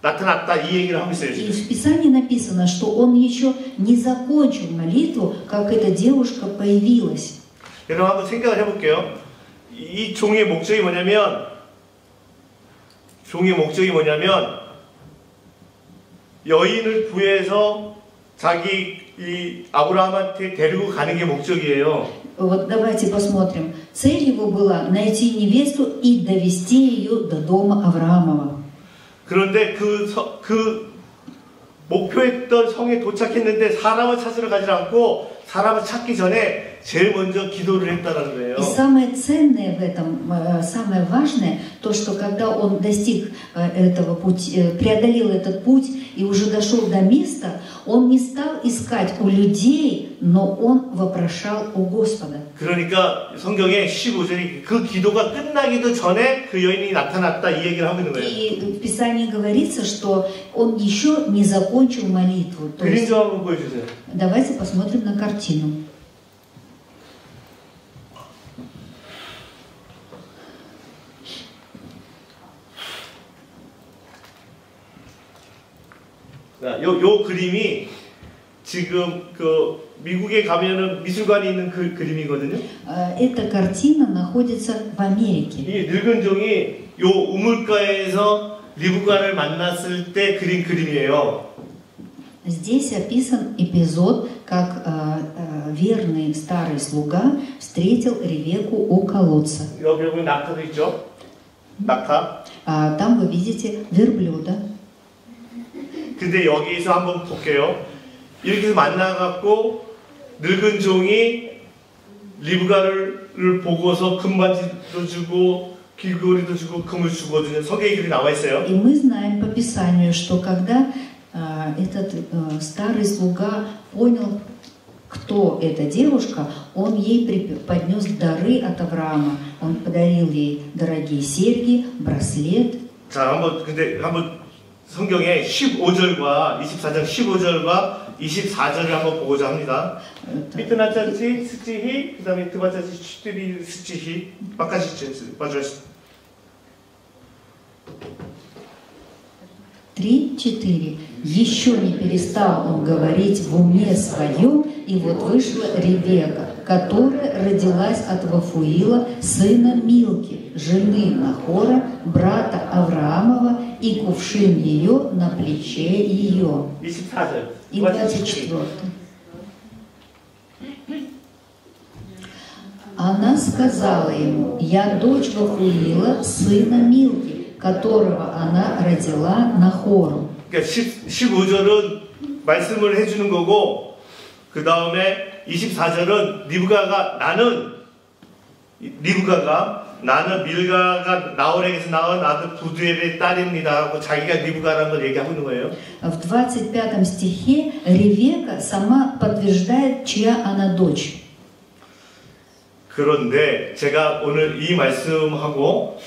나타났다 이 얘기를 하고 있어요. И в Писании написано, что он еще не закончил молитву, как эта девушка появилась. 여러분 한번 생각을 해볼게요. 이 종의 목적이 뭐냐면 여인을 구해서 자기 이 아브라함한테 데리고 가는 게 목적이에요. Вот давайте посмотрим. Цель его была найти невесту и довести ее до дома Авраамова. 그런데 그 목표했던 성에 도착했는데 사람을 찾으러 가지 않고 사람을 찾기 전에 제일 먼저 기도를 했다는 거예요. И самое ценное в этом, самое важное, то, что когда он достиг этого пути, преодолел этот путь и уже дошел до места, он не стал искать у людей, но он вопрошал у Господа. 그러니까 성경에 15절이 그 기도가 끝나기도 전에 그 여인이 나타났다 이 얘기를 하고 있는 거예요. И в Писании говорится, что он еще не закончил молитву. То 그림 есть, 좀 한번 보여주세요. давайте посмотрим на картину. 요 그림이 지금 그 미국에 가면은 미술관이 있는 그 그림이거든요. Эта картина находится в Америке. 이 늙은 종이 요 우물가에서 리브가를 만났을 때 그린 그림이에요. Здесь описан эпизод, как верный старый слуга встретил Ревекку у колодца. 여기 보면 낙타도 있죠. 낙타. Там вы видите верблюда. 근데 여기서 한번 볼게요. 이렇게 해서 만나갖고 늙은 종이 리브가를 보고서 금반지도 주고 귀걸이도 주고 금을 주거든요. 성경에 글이 나와 있어요. И мы знаем по Писанию, что когда этот старый слуга понял, кто эта девушка, он ей поднес дары от Авраама. Он подарил ей дорогие серьги, браслет. 자, 한번 성경에 15절과 24장 15절과 24절을 한번 보고자 합니다. 미트나짜치 스치히 그다음에 드바짜치 슈트리 스치히 바카시치 빠져있어. 3-4. Еще не перестал он говорить в уме своем, и вот вышла Ревекка, которая родилась от Вафуила, сына Милки, жены Нахора, брата Авраамова, и кувшин ее на плече ее. 24절. И 24. Она сказала ему: «Я дочь Вафуила, сына Милки, которого она родила Нахору». 그러니까 15절은 말씀을 해주는 거고 그 다음에 24절은 리브가가 나는 밀가가 나홀에게서 낳은 아들 부두엘의 딸입니다 하고 자기가 리브가라는 걸 얘기하고 있는 거예요. В 25 стихе Ревекка сама подтверждает, чья она дочь. 그런데 제가 오늘 이 말씀하고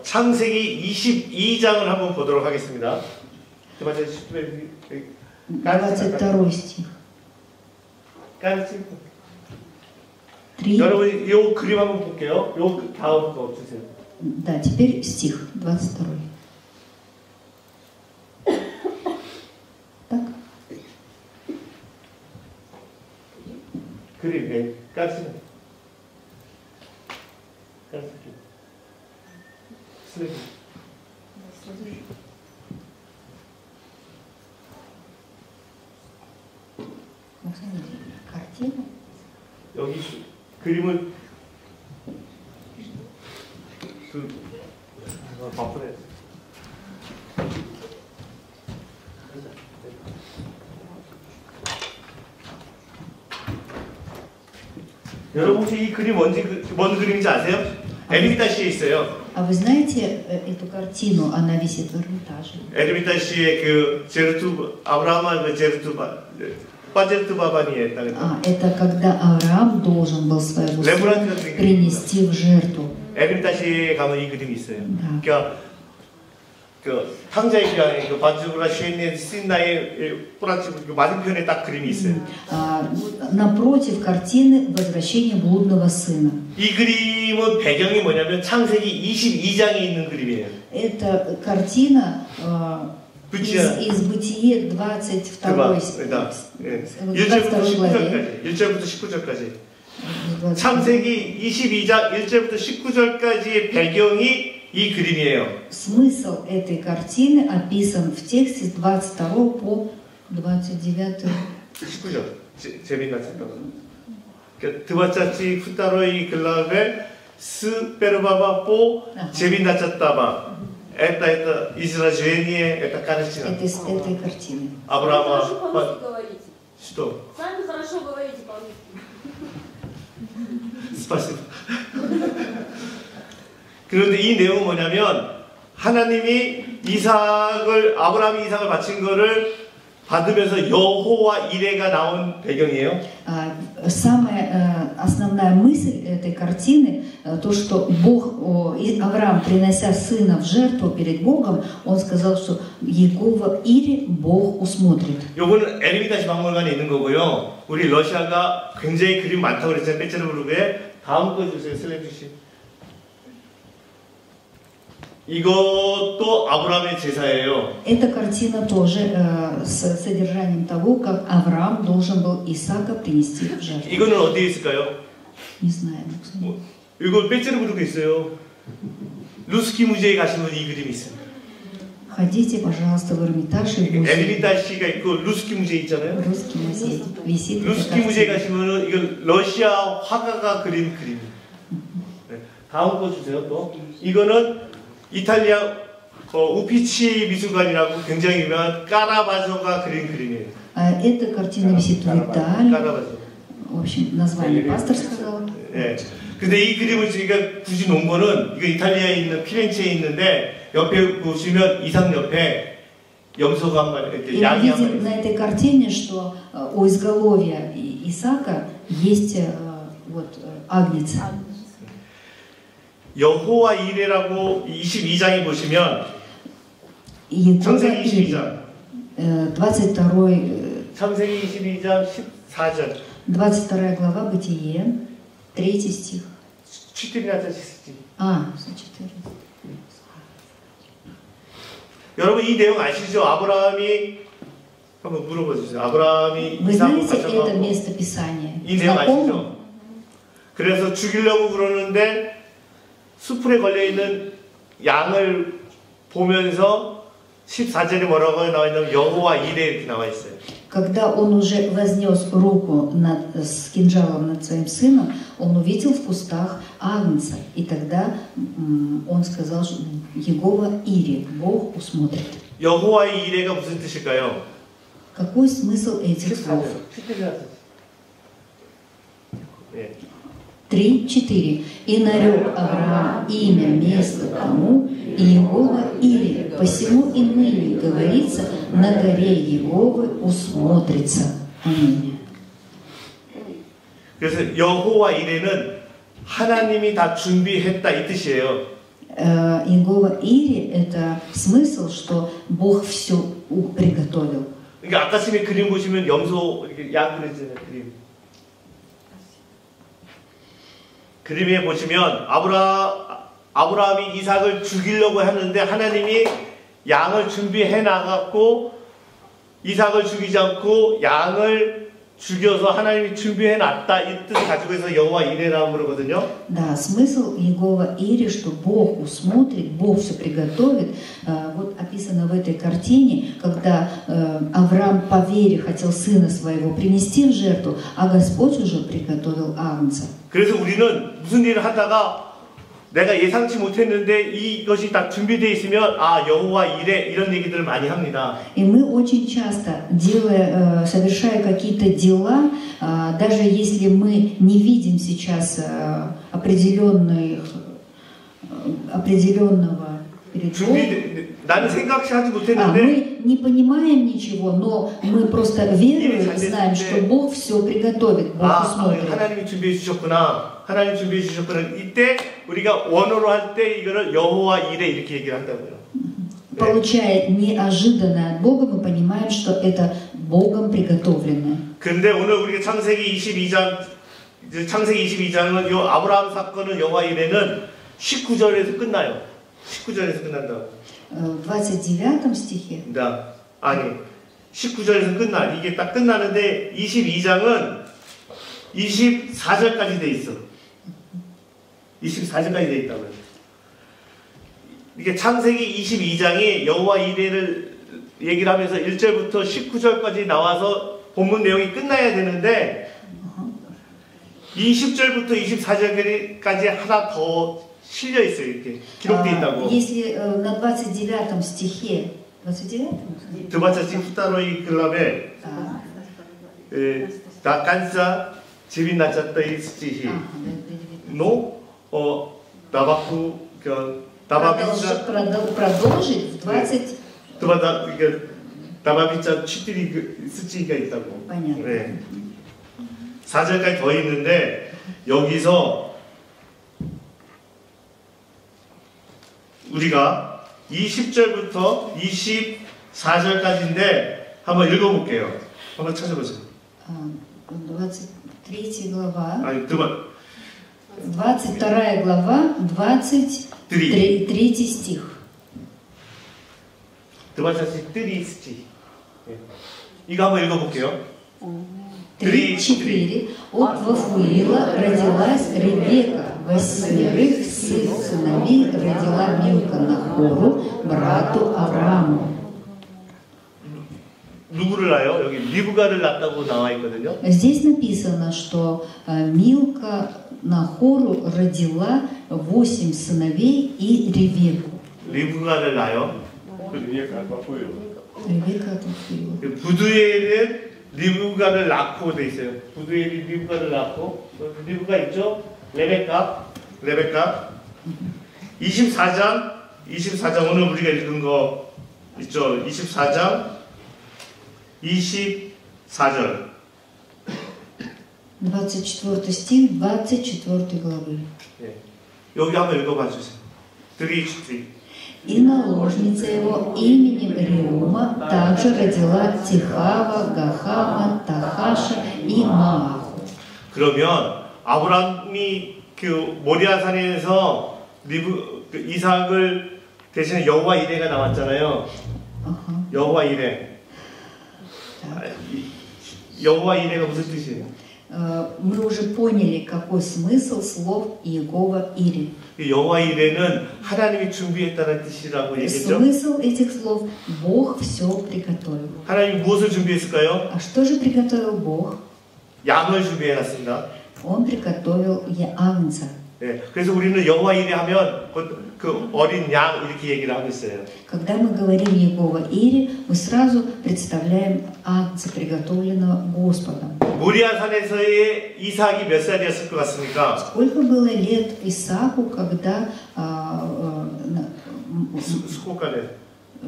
창세기 22장을 한번 보도록 하겠습니다. 22 стих. 3. 여러분 이 그림 한번 볼게요. 요 다음 거 주세요. Да, теперь стих 22. Так? 그림, 네. 가르치는. 가르치는. 슬래시. Картина. 여기 그림을 바쁘네. 여러분 혹시 이 그림 뭔 그림인지 아세요? 에르미타시에 있어요. А вы знаете эту картину? Она висит в Эрмитаже. 에르미타시의 그 아브라함과 그 빠제르투바바니에 땅에. Это когда Авраам должен был своего сына принести в жертву. 에르미타시에 가면 이 그림이 있어요. Да. 그러니까 그 탕자의 기왕에 그 바주라 쉐네 신나의 뿌라치 그 맞은편에 딱 그림이 있어요. Напротив картины «Возвращение блудного сына». 이 картина 배경이 뭐냐면 창세기 22장에 있는 그림이에요. Это картина из Бытие 22 главе. 1절부터 19절까지. 창세기 22장 1절부터 19절까지의 배경이 이 그림이에요. Смысл этой картины описан в тексте с 22 по 29. 19절. 재밌나 싶다. 드바짜치 후타로이 글라베 스 페르바바 뽀 재밌나 쳤다바. Это изражение, это картина. Это из этой картины. Авраама. Хорошо по-русски говорите. Что? Сами хорошо говорите по-русски. 스파시바. 그런데 이 내용은 뭐냐면 하나님이 아브라함이 이삭을 바친 거를 받으면서 여호와 이레가 나온 배경이에요. Самая основная мысль этой картины, то, что Авраам, принося сына в жертву перед Богом, он сказал, что Егова Ире Бог усмотрит. 요거는 에르미타시 박물관에 있는 거고요. 우리 러시아가 굉장히 그림 많다고 그랬잖아요. 페체르부르크에. 다음 거 주세요. 슬래시. 이것도 아브라함의 제사예요. Эта картина тоже с содержанием того, как Авраам должен был Исаака принести в жертву. 이거는 어디에 있을까요? Не знаю. 이거 페체르부르크에 있어요. 루스키 무제에 가시면 이 그림이 있어요. Ходите, пожалуйста, в Эрмитаж и в 에르미타시가 있고 루스키 무제 있잖아요. Русский музей. Висит 루스키 무제에 가시면은 이건 러시아 화가가 그린 그림. 네. 다음 거 주세요. 또 이거는 이탈리아 우피치 미술관이라고 굉장히 유명한 까라바조가 그린 그림이에요. Эта картина висит в Италии. 까라바조. В общем, название пастор сказал. 네. 근데 이 그림을 저희가 굳이 놓은 거는 이거 이탈리아에 있는 피렌체에 있는데 옆에 보시면 이삭 옆에 염소가 한 마리 이렇게 양이 한 마리. Видим на этой картине, что у изголовья Исаака есть вот агнец. 여호와 이레라고 22장에 보시면 창세기 22장 22 창세기 22장 14절 22 глава Бытие 3 стих. 14. Значит, 여러분 이 내용 아시죠? 아브라함이 한번 물어봐 주세요. 아브라함이 Вы 이삭을 знаете это 바쳐가고 место Писания? 이 내용 Знакомо? 아시죠? 그래서 죽이려고 그러는데 수풀에 걸려있는 양을 보면서 14절에 뭐라고 나와 있냐면 여호와 이레 이렇게 나와 있어요. Когда он уже вознес руку с кинжалом над своим сыном, он увидел в кустах агнца. И тогда он сказал, что Егова Ире, Бог усмотрит. 여호와 이레가 무슨 뜻일까요? Какой смысл этих слов? 3:4. «И нарек Авраам имя место тому, и Егова Ире, посему и ныне говорится, на горе Еговы усмотрится». Аминь. 그래서 여호와 이레는 하나님이 다 준비했다 이 뜻이에요. Егова Ире – это смысл, что Бог все приготовил. 그러니까 아까 전에 그림 보시면 염소 이렇게 양 그려지는 그림. 그림에 보시면 아브라함이 이삭을 죽이려고 하는데 하나님이 양을 준비해 나갔고 이삭을 죽이지 않고 양을 죽여서 하나님이 준비해놨다 이 뜻을 가지고 해서 여호와 이레라고 그러거든요. Да, смысл Иегова Ири, что Бог усмотрит, Бог все приготовит. Вот описано в этой картине, когда Авраам по вере хотел сына своего принести в жертву, а Господь уже приготовил агнца. 그래서 우리는 무슨 일을 하다가 내가 예상치 못했는데 이것이 딱 준비되어 있으면 아 여호와 이레 이런 얘기들을 많이 합니다. И мы очень часто, совершая какие-то дела, даже если мы не видим сейчас определенного 나는 생각하지 못했는데 мы не понимаем ничего, но мы просто веруем и знаем, что Бог все приготовит, Бог усмотрит. 하나님이 준비해 주셨구나. 하나님 준비해 주셨구나. 이때 우리가 원어로 할 때 이거를 여호와 이레 이렇게 얘기를 한다고요. Получая неожиданное от Бога, мы понимаем, что это Богом приготовленное. 그런데 오늘 우리가 창세기 22장은 요 아브라함 사건은 여호와 이레는 19절에서 끝나요. 19절에서 끝난다고. В 29 стихе. 아니 19절에서 끝나. 이게 딱 끝나는데 22장은 24절까지 돼 있어. 24절까지 돼 있다고요. 이게 창세기 22장이 여호와 이레를 얘기를 하면서 1절부터 19절까지 나와서 본문 내용이 끝나야 되는데 20절부터 24절까지 하나 더 실려 있어요. 이렇게 기록돼 있다고. Если на 29 стихе, 29? 드바차치 후타로이 글라베 나간사 집이 낮았다 이 스티히 노 나바쿠 나바비차 продолжить в 20. 드바다 이게 나바비차 치들이 스티가 있다고. 네. 4절까지 더 있는데 여기서 우리가 20절부터 24절까지인데 한번 읽어볼게요. 한번 찾아보세요. 23 глава. 아니, 22 глава, 23 стих. 드바차시 뜨리 스티. 이거 한번 읽어볼게요. 3-4. От Вафуила родилась Ревека, 8 сыновей родила Милка Нахору, брату Аврааму. 누구를 낳아요? 여기 리브가를 낳았다고 나와 있거든요. Здесь написано, что Милка Нахору родила 8 сыновей и Ревеку. 리브가를 낳아요. Ревека от Вафуила. Ревека от Вафуила. 부두엘은 리브가를 낳고 돼 있어요. 부두엘이 리브가를 낳고 리브가 있죠? 레베카 24장 오늘 우리가 읽은 거 있죠? 24장 24절 24 стих 24 главы. 네. 여기 한번 읽어봐 주세요. 3. И наложница его именем Реума также родила Тихава, Гахама, Тахаша и Мааху. 그러면 아브라함이 그 모리아산에서 이삭을 대신에 여호와 이레가 나왔잖아요. 여호와 이레. 여호와 이레가 무슨 뜻이에요? Мы уже поняли, какой смысл слов Иегова Ири. 여호와 이레는 하나님이 준비했다는 뜻이라고 얘기했죠. Смысл этих слов – Бог все приготовил. 하나님이 무엇을 준비했을까요? А что же приготовил Бог? 양을 준비해놨습니다. Он приготовил Агнца. 네, 그래서 우리는 여호와 이레 하면 그 어린 양 이렇게 얘기를 하고 있어요. Когда мы говорим Иегова Ири, мы сразу представляем Агнца, приготовленного Господом. 모리아산에서의 이삭이 몇 살이었을 것 같습니까? Сколько было лет Исааку, когда 수고가래.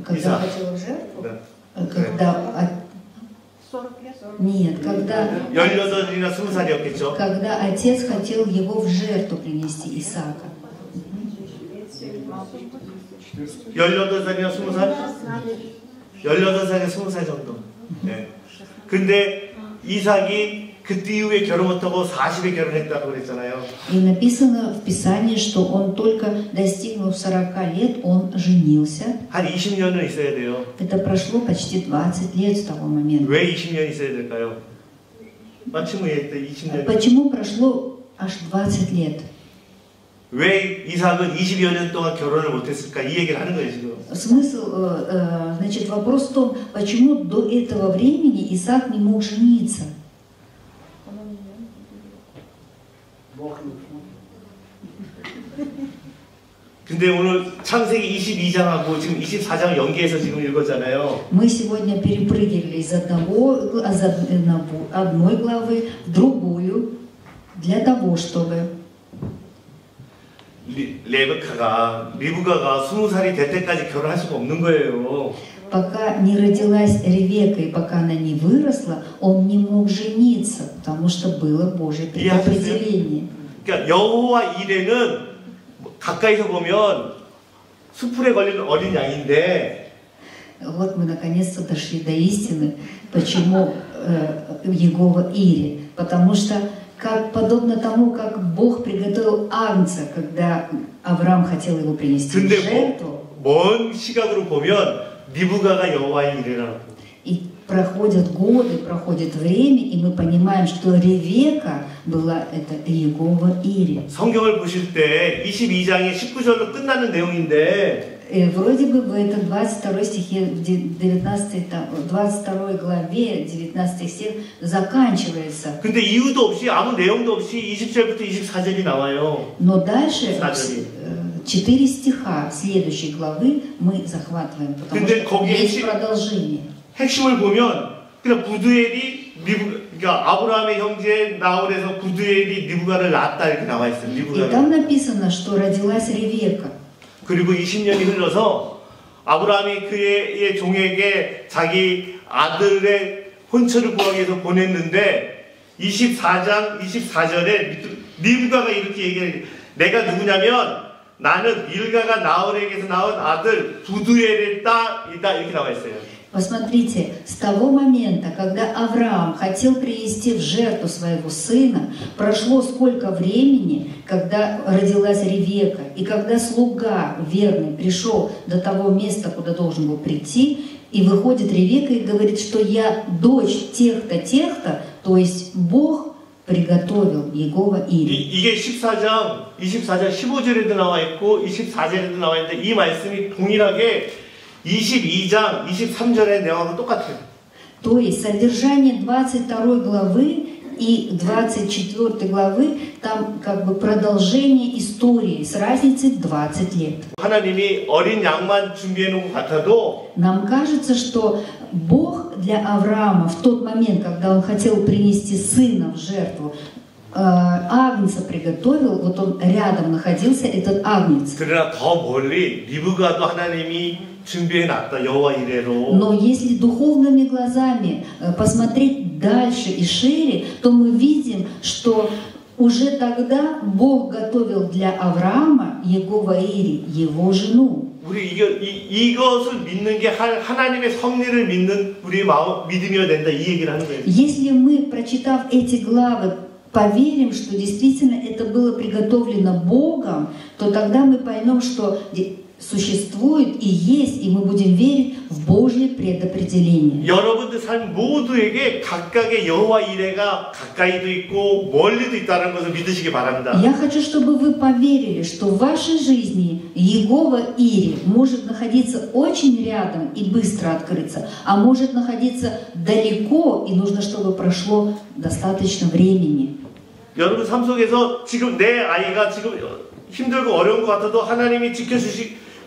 хотел в жертву? 네. Когда 40 лет. нет, когда 18이나 20살이었겠죠. когда отец хотел его в жертву принести Исаака. 18살이나 20살? 18살이나 20살 정도. 네. 근데 이삭이 그때 이후에 결혼 못하고 40에 결혼했다고 그랬잖아요. И написано в Писании, что он только достигнув 40 лет, он женился. 한 20년은 있어야 돼요. Это прошло почти 20 лет с того момента. 왜 20년 있어야 될까요? 마침 왜 20년? Почему прошло аж 20 лет? 왜 이삭은 20여 년 동안 결혼을 못했을까? 이 얘기를 하는 거예요 지금. Смысл, значит, вопрос в том, почему до этого времени Исаак не мог жениться. 근데 오늘 창세기 22장하고 지금 24장 연계해서 지금 읽었잖아요. Мы сегодня перепрыгивали из одной главы в другую для того, чтобы 리브가가 20살이 될 때까지 결혼할 수가 없는 거예요. пока не родилась Ревека и пока она не выросла, он не мог жениться, потому что было Божье предопределение. 그러니까 여호와 이레는 가까이서 보면 수풀에 걸린 어린 양인데 Вот мы наконец-то дошли до истины, почему Егова Ире. Потому что подобно тому, как Бог приготовил агнца, когда Авраам хотел его принести в жертву. 먼 시각으로 보면 리브가가 여호와 이레라고. И проходят годы, проходит время, и мы понимаем, что Ревека была это Егова Ире. 성경을 보실 때 22장의 19절로 끝나는 내용인데 Вроде бы в этом 22 стихе, 22 главе, 19 стих заканчивается. 근데 이유도 없이 아무 내용도 없이 20절부터 24절이 나와요. Но дальше 4 стиха следующей главы мы захватываем, потому что есть продолжение. 핵심을 보면 그냥 부두엘이 그러니까 아브라함의 형제 나홀에서 부두엘이 리브가를 낳았다 이렇게 나와 있어요. И там написано, что родилась Ревека. 그리고 20년이 흘러서 아브라함이 그의 종에게 자기 아들의 혼처를 구하기 위해서 보냈는데 24장 24절에 리브가가 이렇게 얘기해요. 내가 누구냐면 나는 밀가가 나홀에게서 낳은 아들 부두엘의 딸이다 이렇게 나와 있어요. Посмотрите, с того момента, когда Авраам хотел принести в жертву своего сына, прошло сколько времени, когда родилась Ревека, и когда слуга верный пришел до того места, куда должен был прийти, и выходит Ревека и говорит, что я дочь тех-то, тех-то, то есть Бог приготовил Егова Ире. 이게 24장 15절에도 나와 있고 24절에도 나와 있는데 이 말씀이 동일하게 22장 23절의 내용하고 똑같아요. То есть содержание 22 главы и 24 главы, там как бы продолжение истории с разницей в 20 лет. 하나님이 어린 양만 준비해 놓은 것 같아도 Нам кажется, что Бог для Авраама в тот момент, когда он хотел принести сына в жертву, агнца приготовил, вот он рядом находился, этот агнец. 그러나 더 멀리 리브가도 하나님이 준비해 놨다 여호와 이레로. Но если духовными глазами посмотреть дальше и шире, то мы видим, что уже тогда Бог готовил для Авраама Егова Ире, его жену. 우리 이것을 믿는 게 하나님의 섭리를 믿는 우리의 믿음이어야 된다 이 얘기를 하는 거예요. Если мы, прочитав эти главы, поверим, что действительно это было приготовлено Богом, то тогда мы поймем, что существует и есть, и мы будем верить в Божье предопределение. 여러분들 삶 모두에게 각각의 여호와 이레가 가까이도 있고 멀리도 있다는 것을 믿으시기 바랍니다. Я хочу, чтобы вы поверили, что в вашей жизни Егова Ире может находиться очень рядом и быстро открыться, а может находиться далеко, и нужно, чтобы прошло достаточно времени. 여러분 삶 속에서 지금 내 아이가 지금 힘들고 어려운 것 같아도 하나님이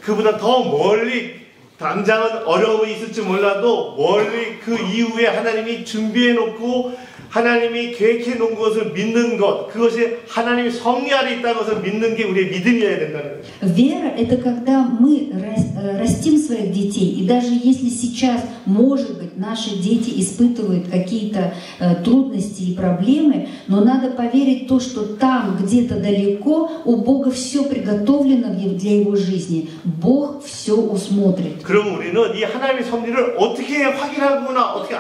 그보다 더 멀리 당장은 어려움이 있을지 몰라도 멀리 그 이후에 하나님이 준비해 놓고 하나님이 계획해 놓은 것을 믿는 것, 그것이 하나님의 섭리 아래 있다는 것을 믿는 게 우리의 믿음이어야 된다는 거예요. Вера – это когда мы растим своих детей, и даже если сейчас, может быть, наши дети испытывают какие-то трудности и проблемы, но надо поверить в то, что там, где-то далеко, у Бога все приготовлено для его жизни. Бог все усмотрит. 그럼 우리는 이 하나님의 섭리를 어떻게 확인하거나 어떻게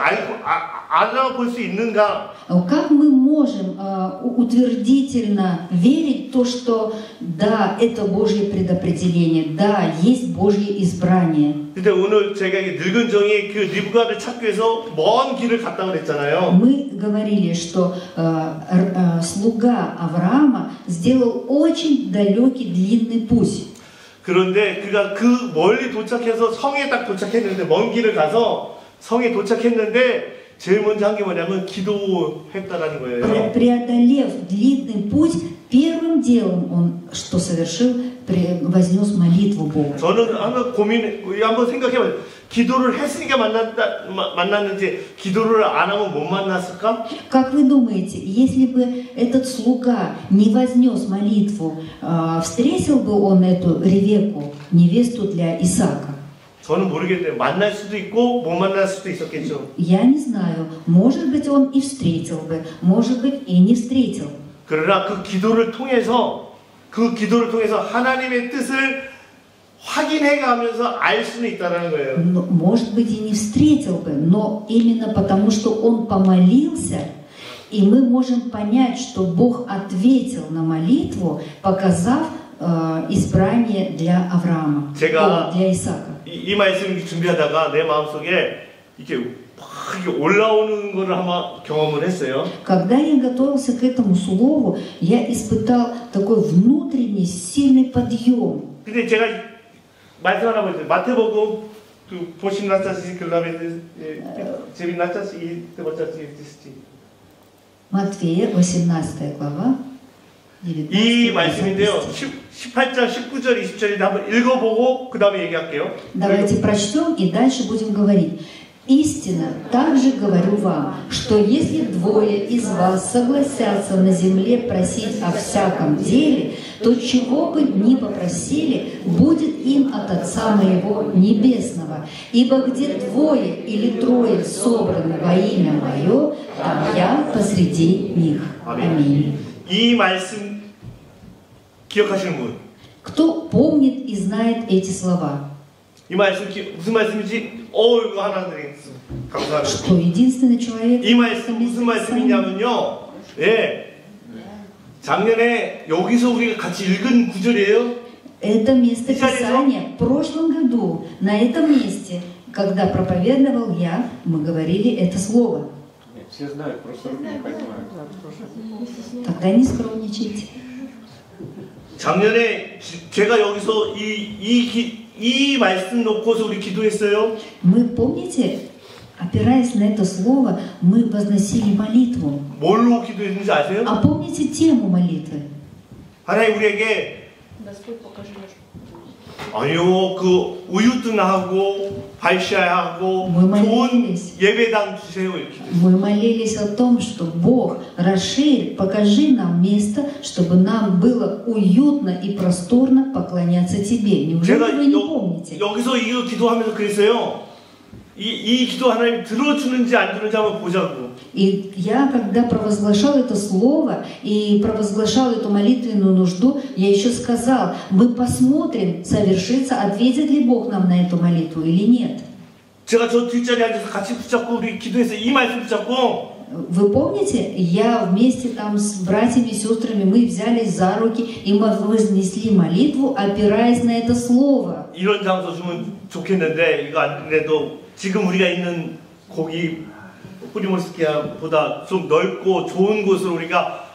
알아볼 수 있는가? Как мы можем утвердительно верить в то, что да, это Божье предопределение, да, есть Божье избрание. 근데 오늘 제가 늙은 종이 그 리브가를 찾기 위해서 먼 길을 갔다 그랬잖아요. Мы говорили, что слуга Авраама сделал очень далекий длинный путь. 그런데 그가 그 멀리 도착해서 성에 딱 도착했는데 먼 길을 가서 성에 도착했는데 제일 먼저 한 게 뭐냐면 기도했다라는 거예요. Преодолев длинный путь, первым делом он что совершил? Вознес молитву Богу. 저는 한번 생각해봐요. 기도를 했으니까 만났는지 기도를 안 하면 못 만났을까? Как вы думаете, если бы этот слуга не вознес молитву, встретил бы он эту Ревекку, невесту для Исаака? 저는 모르겠는데 만날 수도 있고 못 만날 수도 있었겠죠. Я не знаю. Может быть, он и встретил бы, может быть, и не встретил. 그러나 그 기도를 통해서 하나님의 뜻을 확인해가면서 알 수는 있다는 거예요. Может быть, и не встретил бы, но именно потому, что он помолился, и мы можем понять, что Бог ответил на молитву, показав избрание для Авраама, для Исаака. 이 말씀을 준비하다가 내 마음속에 이렇게 막 올라오는 거를 한번 경험을 했어요. Когда я готовился к этому слову, я испытал такой внутренний сильный подъем. 근데 제가 말씀 하나 보세요. 마태복음 그 보신 나짜시 글라베 제비 나짜시 이 버짜시 디스티. Матфея, 18 глава. 이 말씀인데요. 18절, 19절, 20절인데 한번 읽어보고 그 다음에 얘기할게요. Давайте прочтем и дальше будем говорить. Истинно, также говорю вам, что если двое из вас согласятся на земле просить о всяком деле, то чего бы ни попросили, будет им от Отца моего Небесного. Ибо где двое или трое собраны во имя Мое, там я посреди них. Аминь. 이 말씀 기억하시는 분? Кто помнит и знает эти слова? 이 말씀 무슨 말씀이지? 이거 하나 드리겠습니다. 감사합니다. Что единственный человек? 이 말씀 무슨 말씀이냐면요. 예. 작년에 여기서 우리가 같이 읽은 구절이에요. Это место Писания в прошлом году, на этом месте, когда проповедовал я, мы говорили это слово. Все знают, просто не понимают. Тогда не скромничайте. 작년에 제가 여기서 이 말씀 놓고서 우리 기도했어요. Мы, помните, опираясь на это слово, мы возносили молитву. 뭘로 기도했는지 아세요? А помните тему молитвы? 하나님 우리에게 Господь, покажи наш. 아니요, 그 우유뜬하고 발시하고 좋은 예배당 주세요 이렇게. Мы молились о том, что Бог, расширь, покажи нам место, чтобы нам было уютно и просторно поклоняться Тебе. Неужели вы не помните? 여기서 이거 기도하면서 그랬어요. 이 기도 하나님 들어주는지 안 들어주는지 한번 보자고. И я, когда провозглашал это слово и провозглашал эту молитвенную нужду, я еще сказал, мы посмотрим, совершится, ответит ли Бог нам на эту молитву или нет. 제가 저 뒷자리에 앉아서 같이 붙잡고 우리 기도해서 이 말씀 붙잡고. Вы помните, я вместе там с братьями и сестрами, мы взялись за руки и мы вознесли молитву, опираясь на это слово. 이런 장소 주면 좋겠는데 이거 안 그래도 지금 우리가 있는 거기 뿌리모스키아보다 좀 넓고 좋은 곳을 우리가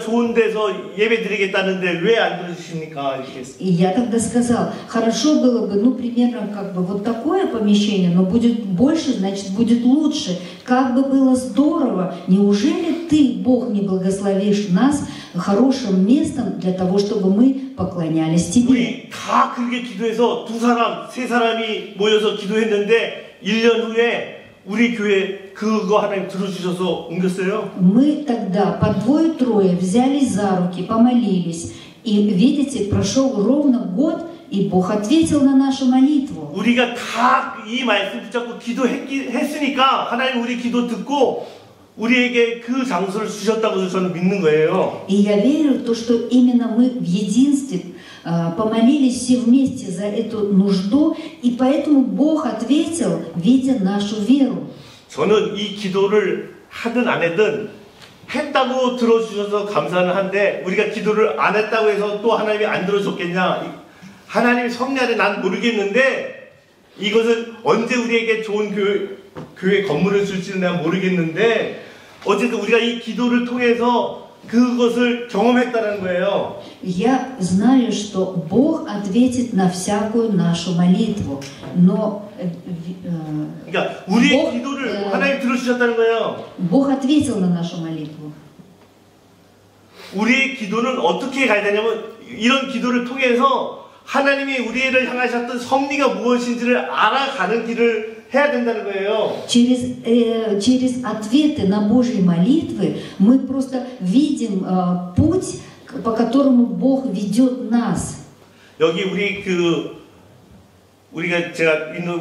좋은 데서 예배 드리겠다는데 왜 안 들어주십니까? 이렇게. И я тогда сказал, хорошо было бы, примерно как бы вот такое помещение, но будет больше, значит будет лучше. Как бы было здорово, неужели Ты, Бог, не благословишь нас хорошим местом для того, чтобы мы поклонялись Тебе? 우리 다 그렇게 기도해서 2사람, 3사람이 모여서 기도했는데 1년 후에 우리 교회 그거 하나님 들어주셔서 옮겼어요. Мы тогда по двое-трое взялись за руки, помолились. И видите, прошел ровно год, и Бог ответил на нашу молитву. 우리가 다 이 말씀 붙잡고 기도했으니까 하나님 우리 기도 듣고 우리에게 그 장소를 주셨다고 저는 믿는 거예요. И я верю в то, что именно мы в единстве помолились все вместе за эту нужду, и поэтому Бог ответил, видя нашу веру. 저는 이 기도를 하든 안 하든 했다고 들어주셔서 감사는 한데 우리가 기도를 안 했다고 해서 또 하나님이 안 들어줬겠냐? 하나님이 섭리하되 난 모르겠는데 이것은 언제 우리에게 좋은 교회 건물을 줄지는 내가 모르겠는데 어쨌든 우리가 이 기도를 통해서 그것을 경험했다는 거예요. Я знаю, что Бог ответит на всякую нашу молитву, но 그러니까 우리의 Бог, 기도를 하나님 들어주셨다는 거예요. Бог ответил на нашу молитву. 우리의 기도는 어떻게 가야 되냐면 이런 기도를 통해서 하나님이 우리를 향하셨던 섭리가 무엇인지를 알아가는 길을 해야 된다는 거예요. Через ответы на Божьи молитвы мы просто видим путь, по которому Бог ведет нас. 여기 우리가 제가 있는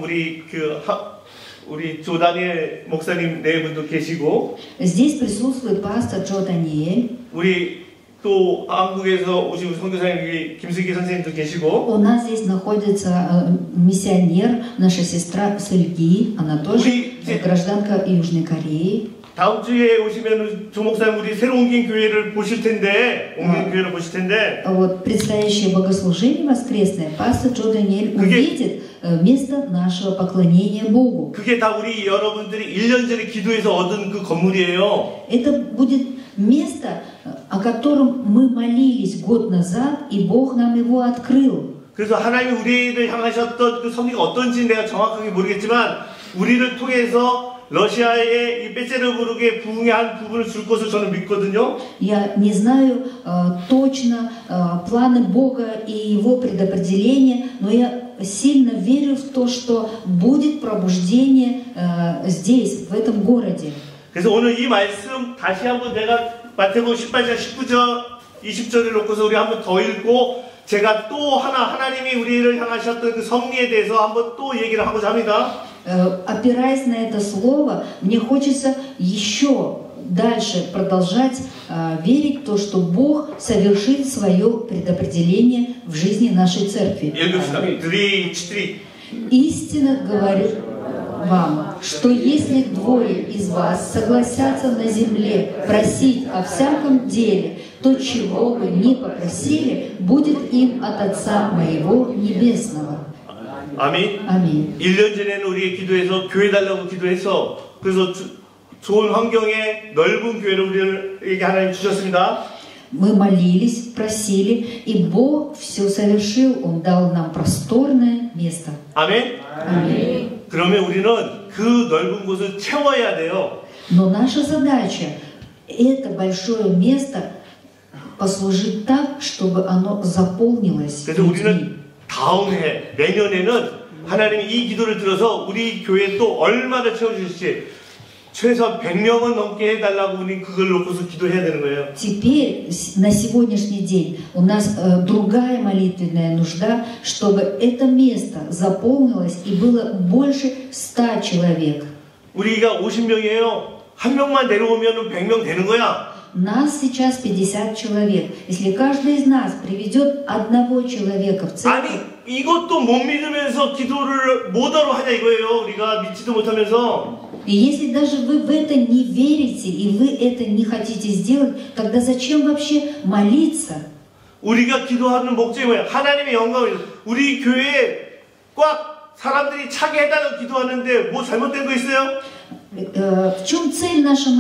우리 조다니엘 목사님 네 분도 계시고 Здесь присутствует пастор Джо Даниэль. 우리 또 한국에서 오신 선교사님 김슬기 선생님도 계시고 У нас здесь находится миссионер, наша сестра Сыльги, она тоже гражданка Южной Кореи. 다음 주에 오시면 조 목사님 우리 새로 옮긴 교회를 보실 텐데 교회를 보실 텐데 Вот предстоящее богослужение воскресное пастор Джо Даниэль увидит место нашего поклонения Богу. 그게 다 우리 여러분들이 1년 전에 기도해서 얻은 그 건물이에요. Это будет место, о котором мы молились год назад, и Бог нам его открыл. 그래서 하나님이 우리를 향하셨던 그 섭리가 어떤지 내가 정확하게 모르겠지만 우리를 통해서 러시아의 이 베체르부르크에 부흥의 한 부분을 줄 것을 저는 믿거든요. Я не знаю точно планы Бога и Его предопределения, но я сильно верю в то, что будет пробуждение здесь, в этом городе. 그래서 오늘 이 말씀 다시 한번 내가 마태복음 18장 19절 20절을 놓고서 우리 한번 더 읽고 제가 또 하나님이 우리를 향하셨던 그 섭리에 대해서 한번 또 얘기를 하고자 합니다. Опираясь на это слово, мне хочется еще дальше продолжать верить в то, что Бог совершит свое предопределение в жизни нашей церкви. Истинно говорю вам, что если двое из вас согласятся на земле просить о всяком деле, то чего бы ни попросили, будет им от Отца моего Небесного. 아멘. 아멘. 1년 전에는 우리 기도해서 교회 달라고 기도해서 그래서 좋은 환경에 넓은 교회를 우리에게 하나님 주셨습니다. Мы молились, просили, и Бог все совершил. Он дал нам просторное место. 아멘. 아멘. 그러면 우리는 그 넓은 곳을 채워야 돼요. Но наша задача это большое место послужить так, чтобы оно заполнилось 그래서 людьми. 우리는 다음 해, 내년에는 하나님이 이 기도를 들어서 우리 교회 또 얼마나 채워주실지 최소한 100명은 넘게 해달라고 우리 그걸 놓고서 기도해야 되는 거예요. Теперь, на сегодняшний день, у нас другая молитвенная нужда, чтобы это место заполнилось и было больше 100 человек. 우리가 50명이에요. 한 명만 내려오면 100명 되는 거야. Нас сейчас 50 человек. Если каждый из нас приведет одного человека в церковь, 아니 이것도 못 믿으면서 기도를 뭐하러 하냐 이거예요. 우리가 믿지도 못하면서. и если даже вы в это не верите и вы это не хотите сделать, тогда зачем вообще молиться? 우리가 기도하는 목적이 뭐야? 하나님의 영광을 우리 교회에 꽉 사람들이 차게 해달라고 기도하는데 뭐 잘못된 거 있어요? В чем цель наших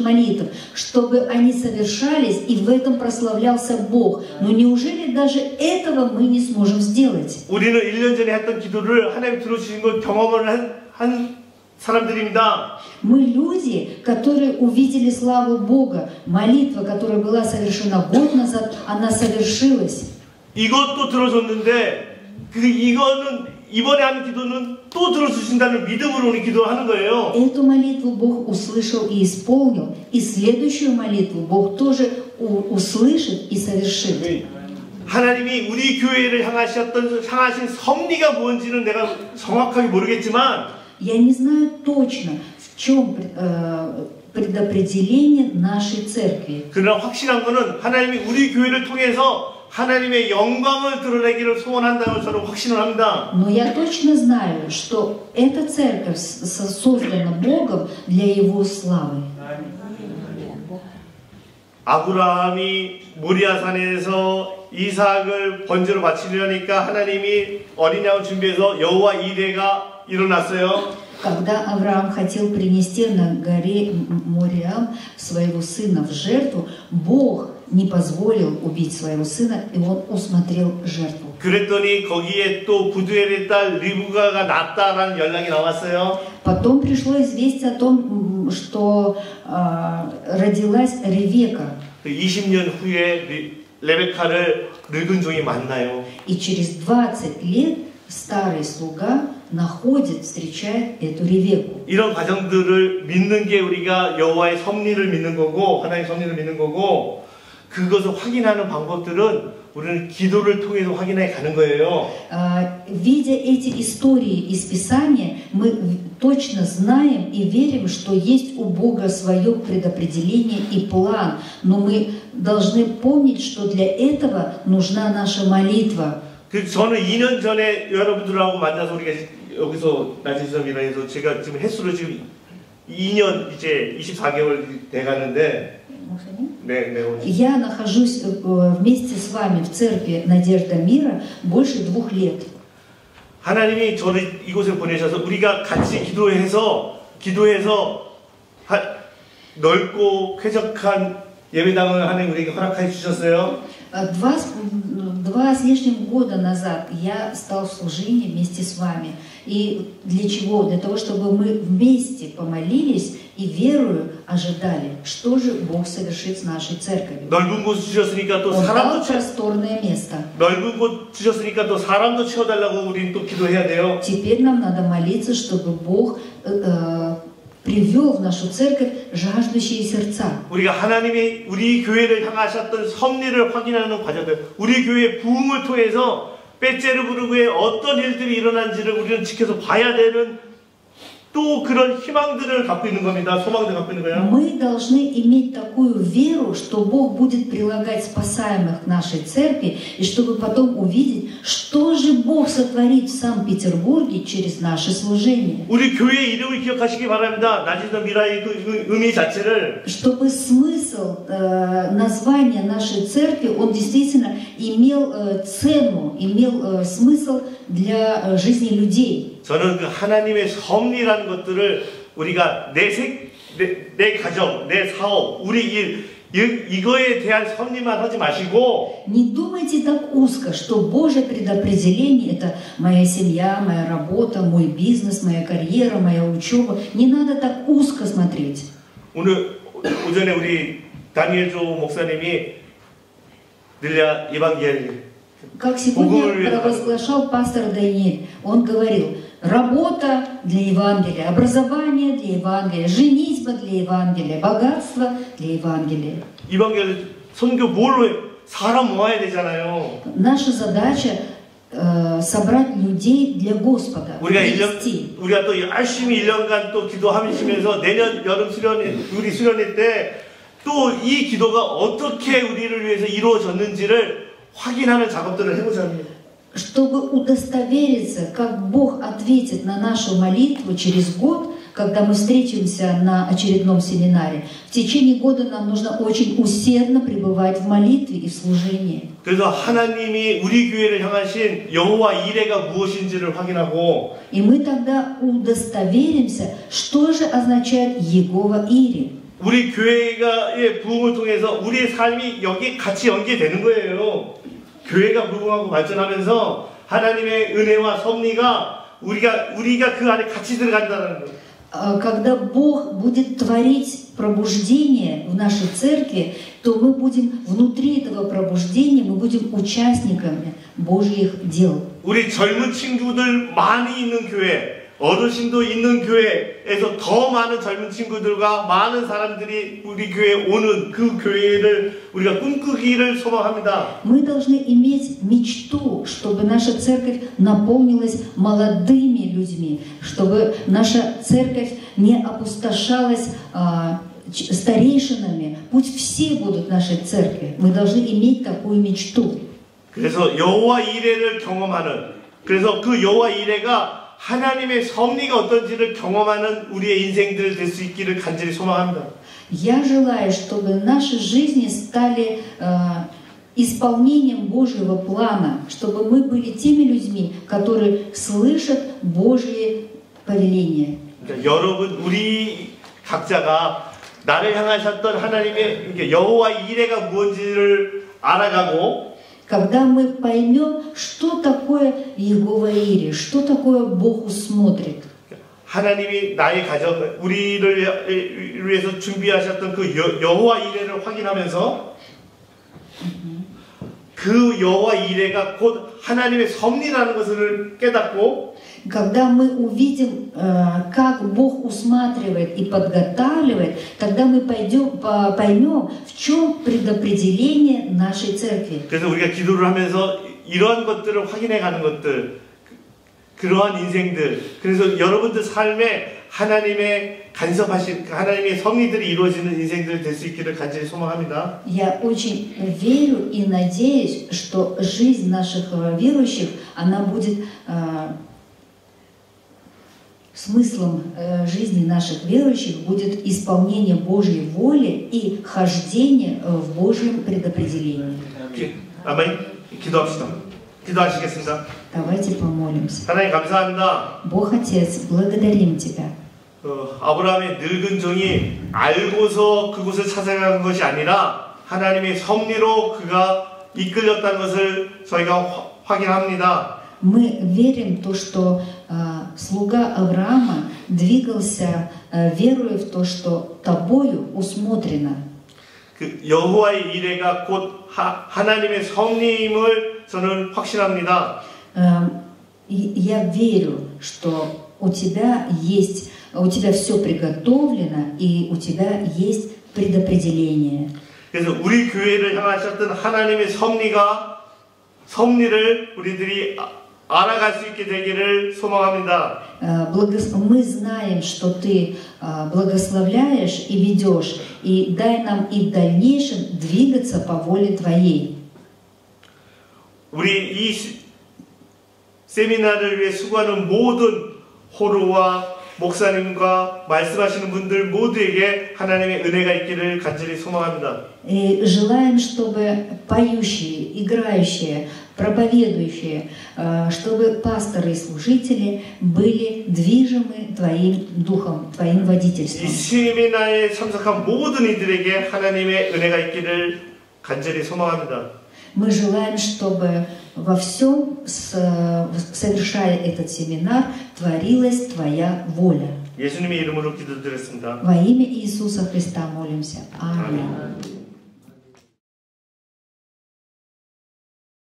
молитв? Чтобы они совершались и в этом прославлялся Бог. Но неужели даже этого мы не сможем сделать? 우리는 1년 전에 했던 기도를 하나님 들어주신 걸 경험을 한 사람들입니다. Мы люди, которые увидели славу Бога. Молитва, которая была совершена год назад, она совершилась. 이것도 들어줬는데 이거는 이번에 하는 기도는 또 들어주신다는 믿음으로 우리 기도하는 거예요. Эту молитву Бог услышал и исполнил. И следующую молитву Бог тоже услышит и совершит. 하나님이 우리 교회를 향하신 섭리가 뭔지는 내가 정확하게 모르겠지만 Я не знаю точно, в чем предопределение нашей церкви. 그러나 확실한 거는 하나님이 우리 교회를 통해서 하나님의 영광을 드러내기를 소원한다고 저는 확신을 합니다. Но я точно знаю, что эта церковь создана Богом для Его славы. 아브라함이 모리아산에서 이삭을 번제로 바치려니까 하나님이 어린 양을 준비해서 여호와 이레가 일어났어요. Когда Авраам хотел принести на горе Мориам своего сына в жертву, Бог не позволил убить своего сына, и он усмотрел жертву. 그랬더니 거기에 또 부두엘의 딸 리브가가 낳았다라는 연락이 나왔어요. Потом пришло известие о том, что родилась Ревека. 20년 후에 레베카를 늙은 종이 만나요. И через 20 лет старый слуга находит, встречает эту Ревеку. 이런 과정들을 믿는 게 우리가 여호와의 섭리를 믿는 거고 하나님의 섭리를 믿는 거고 그것을 확인하는 방법들은 우리는 기도를 통해서 확인해 가는 거예요. Видя эти истории из Писания, мы точно знаем и верим, что есть у Бога свое предопределение и план. Но мы должны помнить, что для этого нужна наша молитва. 저는 2년 전에 여러분들하고 만나서 우리가 여기서 나지섬이라해서 제가 지금 횟수로 지금 2년 이제 24개월 돼가는데 Я нахожусь вместе с вами в церкви Надежда Мира больше 2 лет. 하나님이 저를 이곳에 보내셔서 우리가 같이 기도해서 넓고 쾌적한 예배당을 하나님 우리에게 허락해 주셨어요. 2 с лишним года назад я стал в служении вместе с вами. И для чего? Для того, чтобы мы вместе помолились и верою ожидали, что же Бог совершит с нашей церковью. 넓은 곳 주셨으니까 또 Он 사람도 дал просторное место. 넓은 곳 주셨으니까 또 사람도 채워달라고 우리는 또 기도해야 돼요. Теперь нам надо молиться, чтобы Бог привел в нашу церковь жаждущие сердца. 우리가 하나님이 우리 교회를 향하셨던 섭리를 확인하는 과정들, 우리 교회의 부흥을 통해서 베제르부르크에 어떤 일들이 일어난지를 우리는 지켜서 봐야 되는 또 그런 희망들을 갖고 있는 겁니다. 소망들을 갖고 있는 거예요. Мы должны иметь такую веру, что Бог будет прилагать спасаемых к нашей церкви, и чтобы потом увидеть, что же Бог сотворит в Санкт-Петербурге через наше служение. 우리 교회 이름을 기억하시기 바랍니다. 나지섬 미라의 그 의미 자체를. Чтобы смысл названия нашей церкви, он действительно имел цену, имел смысл для жизни людей. 저는 그 하나님의 섭리라는 것들을 우리가 내 가정, 내 사업, 우리 일 이거에 대한 섭리만 하지 마시고 Не думайте так узко, что Божье предопределение – это моя семья, моя работа, мой бизнес, моя карьера, моя учеба. Не надо так узко смотреть. 오늘 오전에 우리 다니엘 조 목사님이 늘려 예방기엘 Как сегодня провозглашал пастор Даниэль, он говорил, работа для Евангелия, образование для Евангелия, женитьба для Евангелия, богатство для Евангелия. 예방기엘 선교 뭘로 해? 사람 모아야 되잖아요. Наша задача собрать людей для Господа. 우리가 또 열심히 1년간 또 기도하면서 내년 여름 우리 수련회 때 또 이 기도가 어떻게 우리를 위해서 이루어졌는지를 확인하는 작업들을 해보자 합니다. Чтобы удостовериться, как Бог ответит на нашу молитву через год, когда мы встретимся на очередном семинаре, в течение года нам нужно очень усердно пребывать в молитве и в служении. 그래서 하나님이 우리 교회를 향하신 여호와 이레가 무엇인지를 확인하고, и мы тогда удостоверимся, что же означает Егова Ире. 우리 교회가의 부흥을 통해서 우리의 삶이 여기 같이 연계되는 거예요. 교회가 부흥하고 발전하면서 하나님의 은혜와 섭리가 우리가 그 안에 같이 들어간다는 거예요. Когда Бог будет творить пробуждение в нашей церкви, то мы будем внутри этого пробуждения, мы будем участниками Божьих дел. 우리 젊은 친구들 많이 있는 교회, 어르신도 있는 교회에서 더 많은 젊은 친구들과 많은 사람들이 우리 교회에 오는 그 교회를 우리가 꿈꾸기를 소망합니다. Мы должны иметь мечту, чтобы наша церковь наполнилась молодыми людьми, чтобы наша церковь не опустошалась старейшинами. Пусть все будут в нашей церкви. Мы должны иметь такую мечту. 그래서 여호와 이레를 경험하는, 그래서 그 여호와 이레가 하나님의 섭리가 어떤지를 경험하는 우리의 인생들 될 수 있기를 간절히 소망합니다. Я желаю, чтобы наши жизни стали исполнением Божьего плана, чтобы мы были теми людьми, которые слышат Божьи повеления. 그러니까 여러분, 우리 각자가 나를 향하셨던 하나님의 여호와 이레가 무엇인지를 알아가고, Когда мы поймем, что такое Иегова Ире, что такое Бог усмотрит, 하나님이 나의 가정, 우리를 위해서 준비하셨던 그 여호와 이레를 확인하면서 그 여호와 이레가 곧 하나님의 섭리라는 것을 깨닫고, когда мы увидим, как Бог усматривает и подготавливает, тогда мы поймем, в чем предопределение нашей церкви. 그래서 우리가 기도를 하면서 이러한 것들을 확인해 가는 것들, 그러한 인생들, 그래서 여러분들 삶에 하나님의 간섭하신, 하나님의 섭리들이 이루어지는 인생들 될 수 있기를 간절히 소망합니다. Я очень верю и надеюсь, что жизнь наших верующих, она будет смыслом жизни наших верующих будет исполнение Божьей воли и хождение в Божьем предопределении. 아멘. 기도합시다. 기도하시겠습니다. Давайте помолимся. 하나님 감사합니다. Бог Отец, благодарим Тебя. 아브라함의 늙은 종이 알고서 그곳을 찾아간 것이 아니라 하나님의 섭리로 그가 이끌렸다는 것을 저희가 확인합니다. Мы верим в то, что слуга Авраама двигался, веруя в то, что тобою усмотрено. 그 여호와의 이레가 곧 하나님의 섭리임을 저는 확신합니다. Я верю, что у тебя все приготовлено и у тебя есть предопределение. 그래서 우리 교회를 향하셨던 하나님의 섭리를 우리들이 알아갈 수 있게 되기를 소망합니다. Мы знаем, что Ты благословляешь и ведешь, и дай нам и в дальнейшем двигаться по воле Твоей. 우리 이 세미나를 위해 수고하는 모든 호루와 목사님과 말씀하시는 분들 모두에게 하나님의 은혜가 있기를 간절히 소망합니다. И желаем, чтобы поющие, играющие, проповедующие, чтобы пасторы и служители были движимы Твоим Духом, Твоим 이 водительством. 세미나에 참석한 모든 이들에게 하나님의 은혜가 있기를 간절히 소망합니다. Мы желаем, чтобы во всем, совершая этот семинар, творилась Твоя воля. 예수님의 이름으로 기도드렸습니다. Во имя Иисуса Христа молимся. Аминь.